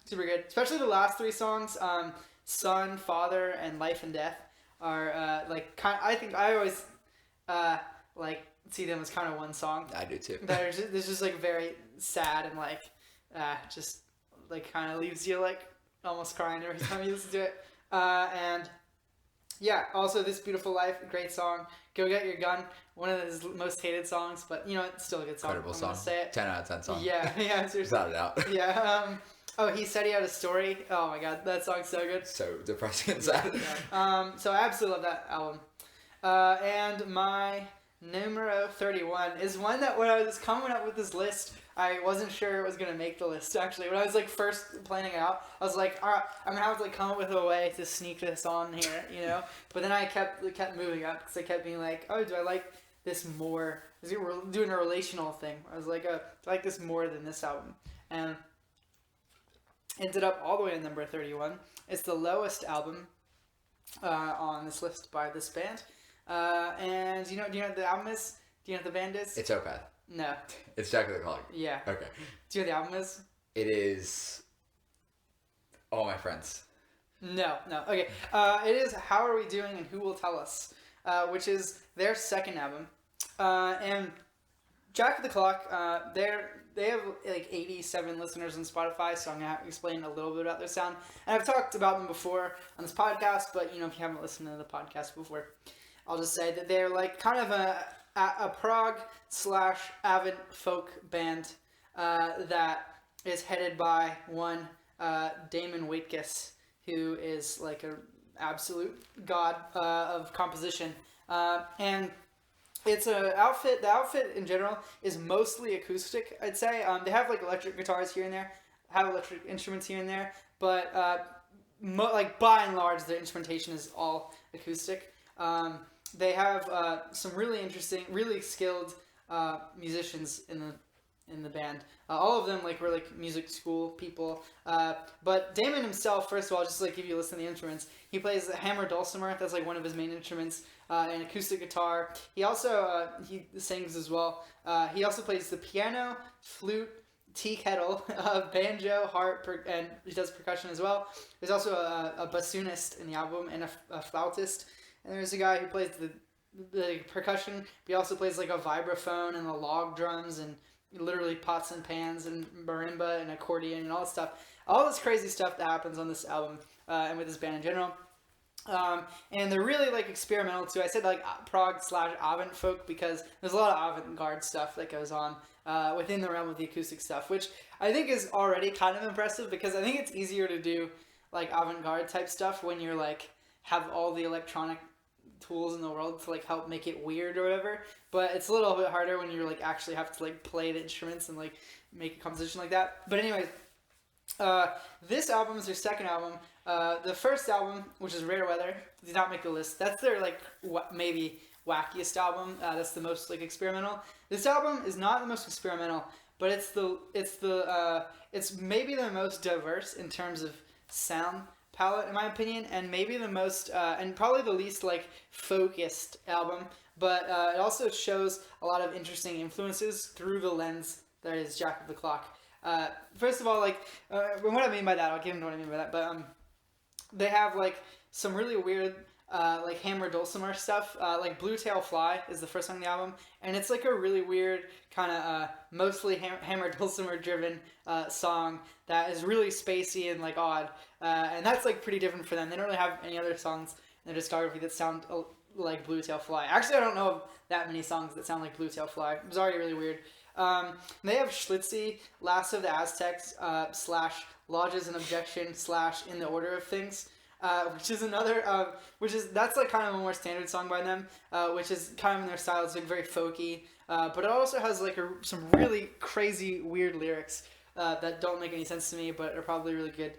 super good. Especially the last 3 songs, Son, Father, and Life and Death are I think I always like see them as kind of one song. I do too. It's just like very sad and like just like kind of leaves you like almost crying every time you listen to it. And yeah, also This Beautiful Life, great song. Go Get Your Gun, one of his most hated songs, but you know, it's still a good song. Incredible I'm song. gonna say it. 10 out of 10 song. Yeah, seriously. Without a doubt. Yeah. Oh, He Said He Had a Story. Oh my god, that song's so good. So depressing and sad. Yeah. So I absolutely love that album. And my numero 31 is one that when I was coming up with this list, I wasn't sure it was going to make the list, actually. When I was, like, first planning it out, I was like, all right, I'm going to have to, like, come up with a way to sneak this on here, you know? But then I kept moving up because I kept being like, oh, do I like this more? I was doing a relational thing. I was like, do I like this more than this album? And ended up all the way at number 31. It's the lowest album on this list by this band. And do you know what the album is? Do you know what the band is? It's Opeth. No. It's Jack of the Clock. Yeah. Okay. Do you know what the album is? It is All My Friends. No. Okay. It is How Are We Doing and Who Will Tell Us, which is their second album. And Jack of the Clock, they have like 87 listeners on Spotify, so I'm going to explain a little bit about their sound. And I've talked about them before on this podcast, but you know, if you haven't listened to the podcast before, I'll just say that they're like kind of a prog / avid folk band that is headed by one Damon Waitkus, who is like an absolute god of composition. And it's a outfit. The outfit in general is mostly acoustic, I'd say. They have like electric guitars here and there, have electric instruments here and there, but like by and large, the instrumentation is all acoustic. They have some really interesting, really skilled musicians in the band. All of them were music school people. But Damon himself, first of all, just to give you a list of the instruments, he plays the hammer dulcimer. That's one of his main instruments. An acoustic guitar. He also he sings as well. He also plays the piano, flute, tea kettle, banjo, harp, and he does percussion as well. There's also a bassoonist in the album and a flautist. And there's a guy who plays the percussion, but he also plays a vibraphone and the log drums and literally pots and pans and marimba and accordion and all this stuff. All this crazy stuff that happens on this album and with this band in general. And they're really experimental too. I said prog / avant folk because there's a lot of avant-garde stuff that goes on within the realm of the acoustic stuff, which I think is already kind of impressive because I think it's easier to do avant-garde type stuff when you're have all the electronic tools in the world to help make it weird or whatever, but it's a little bit harder when you actually have to play the instruments and make a composition like that. But anyways, this album is their second album. The first album, which is Rare Weather, did not make the list. That's their maybe wackiest album. That's the most experimental. This album is not the most experimental, but it's maybe the most diverse in terms of sound palette, in my opinion, and maybe the most and probably the least focused album, but it also shows a lot of interesting influences through the lens that is Jack of the Clock. First of all, what I mean by that, I'll get into what I mean by that, but they have some really weird hammer dulcimer stuff. Blue Tail Fly is the first song on the album, and it's a really weird kind of mostly hammer dulcimer driven song that is really spacey and odd, and that's pretty different for them. They don't really have any other songs in their discography that sound like Blue Tail Fly. Actually, I don't know of that many songs that sound like Blue Tail Fly. It was already really weird. They have Schlitzie, Last of the Aztecs / Lodges and Objection / In the Order of Things, which is another that's kind of a more standard song by them, which is kind of in their style. It's very folky, but it also has some really crazy weird lyrics that don't make any sense to me, but are probably really good.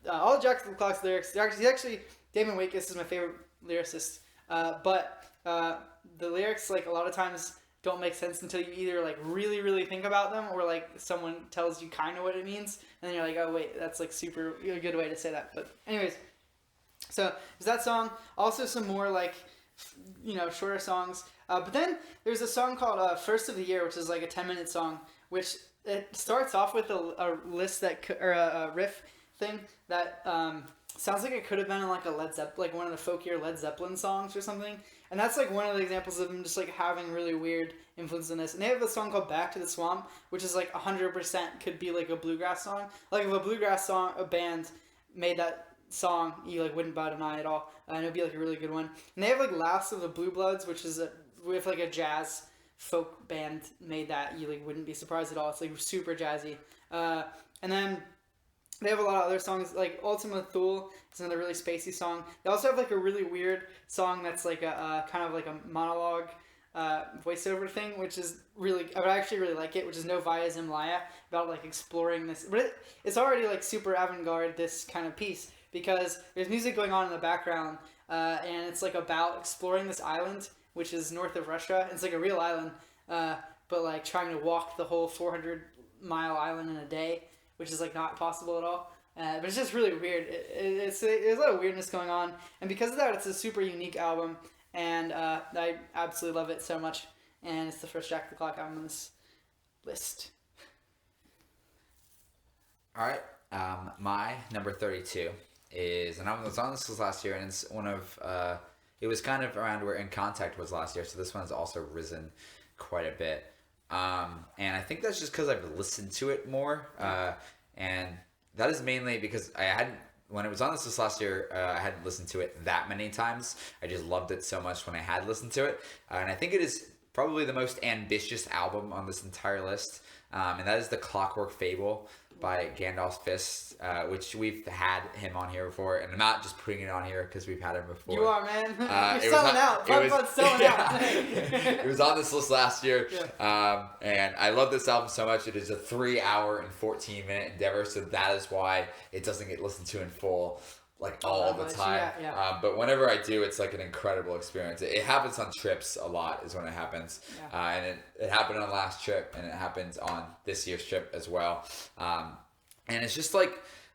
All Jack of the Clock's lyrics, he's actually Damon Waitkus is my favorite lyricist, but the lyrics a lot of times don't make sense until you either really really think about them or someone tells you kind of what it means, and then you're oh wait, that's super a good way to say that. But anyways, so there's that song. Also some more shorter songs, but then there's a song called First of the Year, which is a 10-minute song, which it starts off with a list or a riff thing that sounds like it could have been in a Led Zeppelin, one of the folkier Led Zeppelin songs or something. And that's one of the examples of them just having really weird influence in this. And they have a song called Back to the Swamp, which is 100% could be a bluegrass song. If a bluegrass song, a band made that song, you like wouldn't bat an eye at all. And it'd be like a really good one. And they have like Last of the Blue Bloods, which is with like a jazz folk band made that. You like wouldn't be surprised at all. It's like super jazzy. And then they have a lot of other songs, like Ultima Thule is another really spacey song. They also have like a really weird song that's like a kind of like a monologue voiceover thing, which is really, I actually really like it, which is Novaya Zemlya, about like exploring this. But it's already like super avant-garde, this kind of piece, because there's music going on in the background, and it's like about exploring this island, which is north of Russia. It's like a real island, but like trying to walk the whole 400-mile island in a day, which is like not possible at all. But it's just really weird. There's a lot of weirdness going on, and because of that, it's a super unique album, and I absolutely love it so much. And it's the first Jack the Clock album on this list. All right, my number 32 is an album that was on this last year, and it's one of it was kind of around where In Contact was last year, so this one has also risen quite a bit. And I think that's just because I've listened to it more, and that is mainly because when it was on this last year, I hadn't listened to it that many times. I just loved it so much when I had listened to it, and I think it is probably the most ambitious album on this entire list, and that is The Clockwork Fable by Gandalf's Fist, which we've had him on here before, and I'm not just putting it on here because we've had him before. You are, man. You're selling out. ProgPod's selling out. It was on this list last year, and I love this album so much. It is a 3-hour and 14-minute endeavor, so that is why it doesn't get listened to in full like all the time. But whenever I do, it's like an incredible experience. It happens on trips a lot is when it happens. And it happened on last trip, and it happened on this year's trip as well. And it's just like,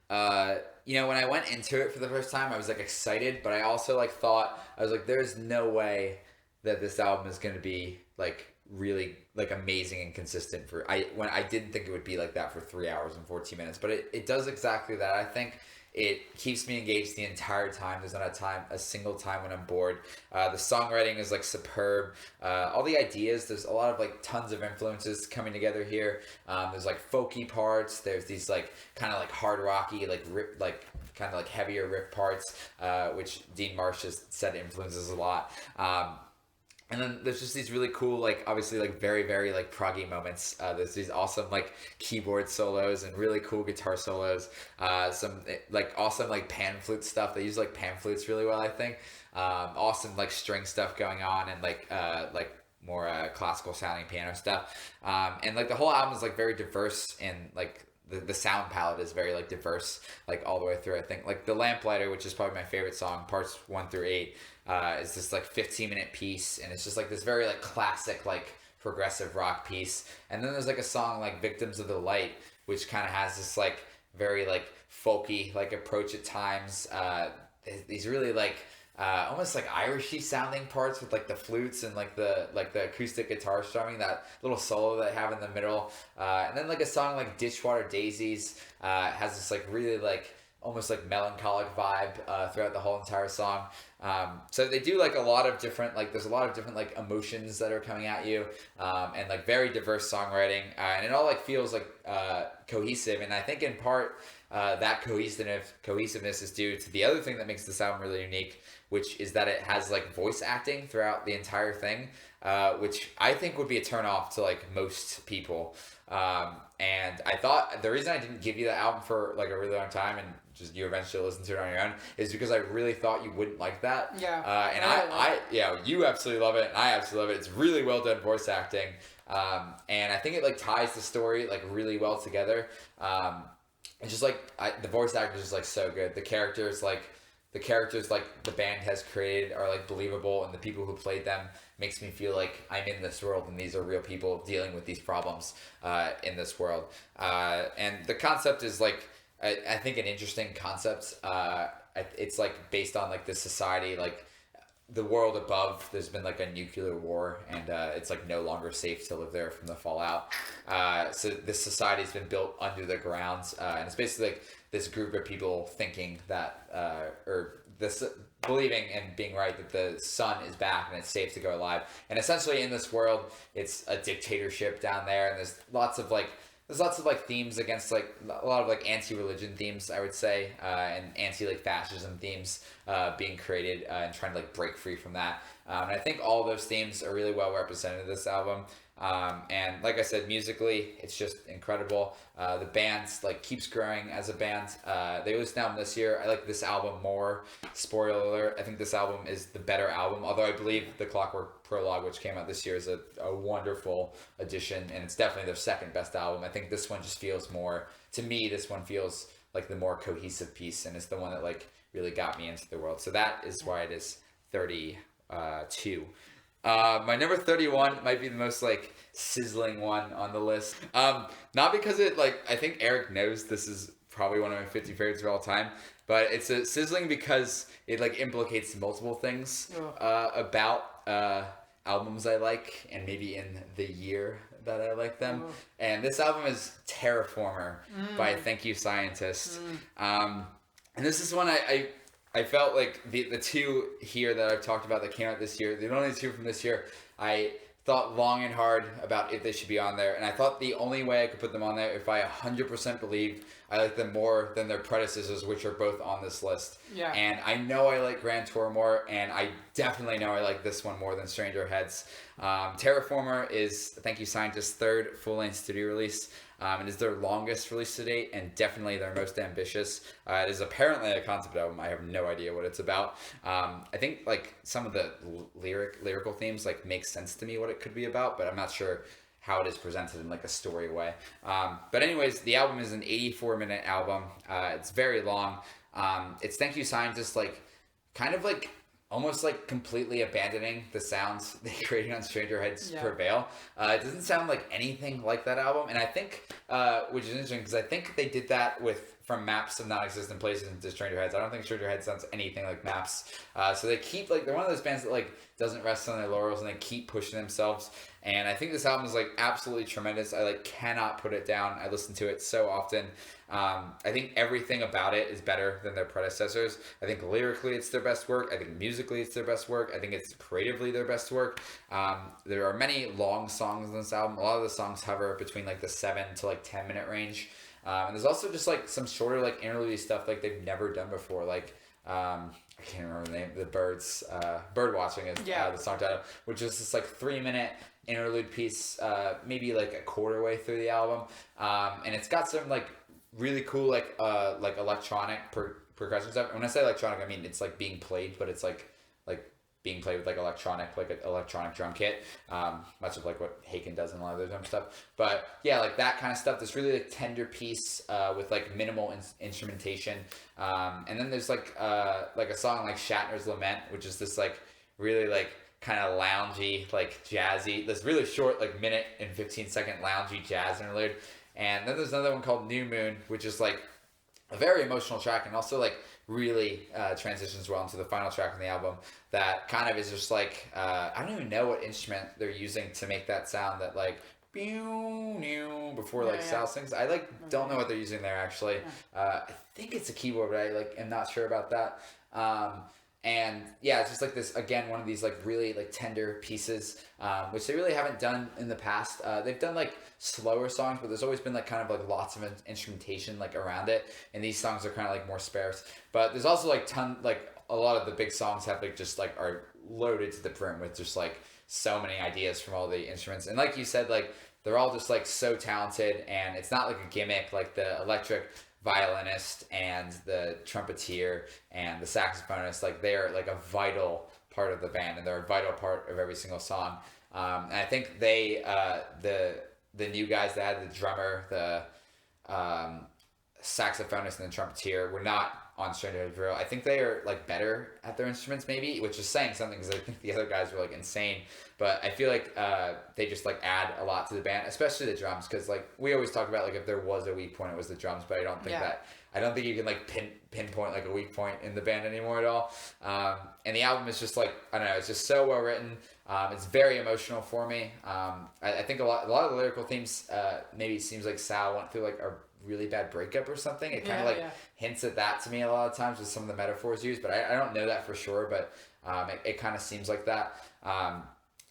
when I went into it for the first time, I was like excited, but I also like thought, I was like, there's no way that this album is going to be like really like amazing and consistent when I didn't think it would be like that for 3 hours and 14 minutes, but it does exactly that. I think it keeps me engaged the entire time. There's not a single time when I'm bored. The songwriting is like superb. All the ideas, there's a lot of like tons of influences coming together here. There's like folky parts. There's these like kind of like hard rocky, like rip, like kind of like heavier riff parts, which Dean Marsh has said influences a lot. And then there's just these really cool, like, obviously, like, very, very, like, proggy moments. There's these awesome, like, keyboard solos and really cool guitar solos. Some, like, awesome, like, pan flute stuff. They use, like, pan flutes really well, I think. Awesome, like, string stuff going on and, like more classical sounding piano stuff. And, like, the whole album is, like, very diverse and, like, the sound palette is very like diverse, like all the way through. I think like The Lamplighter, which is probably my favorite song, parts 1 through 8, is this like 15-minute piece, and it's just like this very like classic like progressive rock piece. And then there's like a song like Victims of the Light, which kind of has this like very like folky like approach at times. These really like almost like Irishy sounding parts with like the flutes and like the acoustic guitar strumming, that little solo that I have in the middle, and then like a song like Ditchwater Daisies has this like really like almost like melancholic vibe throughout the whole entire song. So they do like a lot of different, like there's a lot of different like emotions that are coming at you, and like very diverse songwriting, and it all like feels like cohesive. And I think in part that cohesiveness is due to the other thing that makes this album really unique, which is that it has like voice acting throughout the entire thing, which I think would be a turnoff to like most people. And I thought the reason I didn't give you the album for like a really long time and just you eventually listen to it on your own is because I really thought you wouldn't like that. And I you absolutely love it, and I absolutely love it. It's really well done voice acting, and I think it like ties the story like really well together. It's just like the voice acting is just like so good. The characters like the band has created are like believable, and the people who played them makes me feel like I'm in this world and these are real people dealing with these problems in this world. And the concept is like I think an interesting concept. It's like based on like this society, like the world above, there's been like a nuclear war, and it's like no longer safe to live there from the fallout. So this society's been built under the ground, and it's basically like this group of people thinking that, believing and being right that the sun is back and it's safe to go alive. And essentially in this world, it's a dictatorship down there, and there's there's lots of like themes against like a lot of like anti-religion themes, I would say, and anti like fascism themes being created and trying to like break free from that. And I think all of those themes are really well represented in this album. And like I said, musically, it's just incredible. The band like keeps growing as a band. They released an album this year. I like this album more. Spoiler alert, I think this album is the better album, although I believe the Clockwork Prologue, which came out this year, is a wonderful addition, and it's definitely their second best album. I think this one just feels more, to me, this one feels like the more cohesive piece, and it's the one that like really got me into the world. So that is why it is 32. My number 31 might be the most like sizzling one on the list. Not because it like, I think Eric knows this is probably one of my 50 favorites of all time, but it's a sizzling because it like implicates multiple things about albums I like, and maybe in the year that I like them. And this album is Terraformer by Thank You Scientist. And this is one I felt like the two here that I've talked about that came out this year, the only two from this year, I thought long and hard about if they should be on there. And I thought the only way I could put them on there if I 100% believed I like them more than their predecessors, which are both on this list. Yeah. And I know I like Grand Tour more, and I definitely know I like this one more than Stranger Heads. Terraformer is Thank You Scientist's third full-length studio release. It is their longest release to date, and definitely their most ambitious. It is apparently a concept album. I have no idea what it's about. I think like some of the lyrical themes like make sense to me what it could be about, but I'm not sure how it is presented in like a story way. But anyways, the album is an 84-minute album. It's very long. It's Thank You Scientist like kind of like almost like completely abandoning the sounds they created on Stranger Heads Prevail. It doesn't sound like anything like that album. And I think, which is interesting, because I think they did that from Maps of Non-Existent Places into Stranger Heads. I don't think Stranger Heads sounds anything like Maps. So they keep, like, they're one of those bands that, like, doesn't rest on their laurels, and they keep pushing themselves. And I think this album is, like, absolutely tremendous. I, like, cannot put it down. I listen to it so often. I think everything about it is better than their predecessors. I think lyrically it's their best work. I think musically it's their best work. I think it's creatively their best work. There are many long songs on this album. A lot of the songs hover between like the 7 to like 10 minute range. And there's also just like some shorter like interlude stuff like they've never done before. Like I can't remember the name. The Birds, Bird Watching is the song title, which is this like 3-minute interlude piece, maybe like a quarter way through the album. And it's got some like really cool like electronic percussion stuff. And when I say electronic, I mean it's like being played, but it's like being played with like an electronic drum kit, much of like what Haken does in a lot of their drum stuff. But yeah, like that kind of stuff. This really like tender piece with like minimal instrumentation. And then there's like a song like Shatner's Lament, which is this like really like kind of loungy, like jazzy, this really short like minute and 15-second loungy jazz interlude. And then there's another one called New Moon, which is like a very emotional track, and also like really transitions well into the final track on the album. That kind of is just like I don't even know what instrument they're using to make that sound. That like before like Sal sings. I like don't know what they're using there actually. I think it's a keyboard, but I like am not sure about that. And yeah, it's just like this, again, one of these like really like tender pieces, which they really haven't done in the past. They've done like slower songs, but there's always been like kind of like lots of instrumentation like around it. And these songs are kind of like more sparse, but there's also like a lot of the big songs have like just like are loaded to the brim with just like so many ideas from all the instruments. And like you said, like they're all just like so talented, and it's not like a gimmick. Like the electric violinist and the trumpeter and the saxophonist, like they're like a vital part of the band, and they're a vital part of every single song. And I think they the new guys that had the drummer, the saxophonist, and the trumpeter were not on Stranger Heads Prevail. I think they are like better at their instruments maybe, which is saying something because I think the other guys were like insane. But I feel like they just like add a lot to the band, especially the drums, because like we always talk about like if there was a weak point, it was the drums. But I don't think you can like pinpoint like a weak point in the band anymore at all. And the album is just like, I don't know, it's just so well written. It's very emotional for me. I think a lot of the lyrical themes maybe it seems like Sal went through like a really bad breakup or something. It kind of hints at that to me a lot of times with some of the metaphors used, but I don't know that for sure, but it kind of seems like that.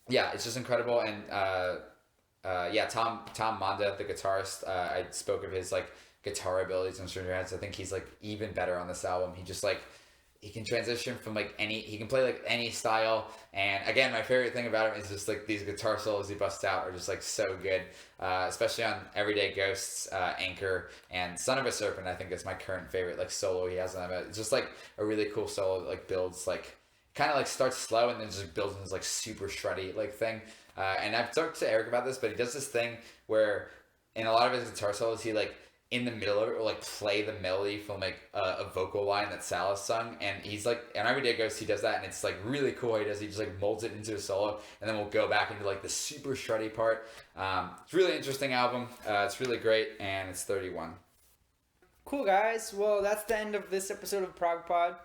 Yeah, it's just incredible. And Tom Manda, the guitarist. I spoke of his like guitar abilities on Stranger Hands. I think he's like even better on this album. He just like he can transition from like he can play like any style. And again, my favorite thing about him is just like these guitar solos he busts out are just like so good, especially on Everyday Ghosts, Anchor, and Son of a Serpent. I think is my current favorite like solo he has on them. It's just like a really cool solo that like builds like kind of like starts slow and then just builds into this like super shreddy like thing. And I've talked to Eric about this, but he does this thing where in a lot of his guitar solos he like in the middle of it will like play the melody from like a vocal line that Sal has sung, and he's like, and Everyday Ghost he does that, and it's like really cool. He just like molds it into a solo, and then we'll go back into like the super shreddy part. It's a really interesting album. It's really great, and it's 31. Cool, guys. Well, that's the end of this episode of ProgPod.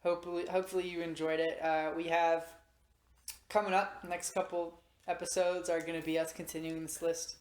Hopefully you enjoyed it. We have coming up, the next couple episodes are going to be us continuing this list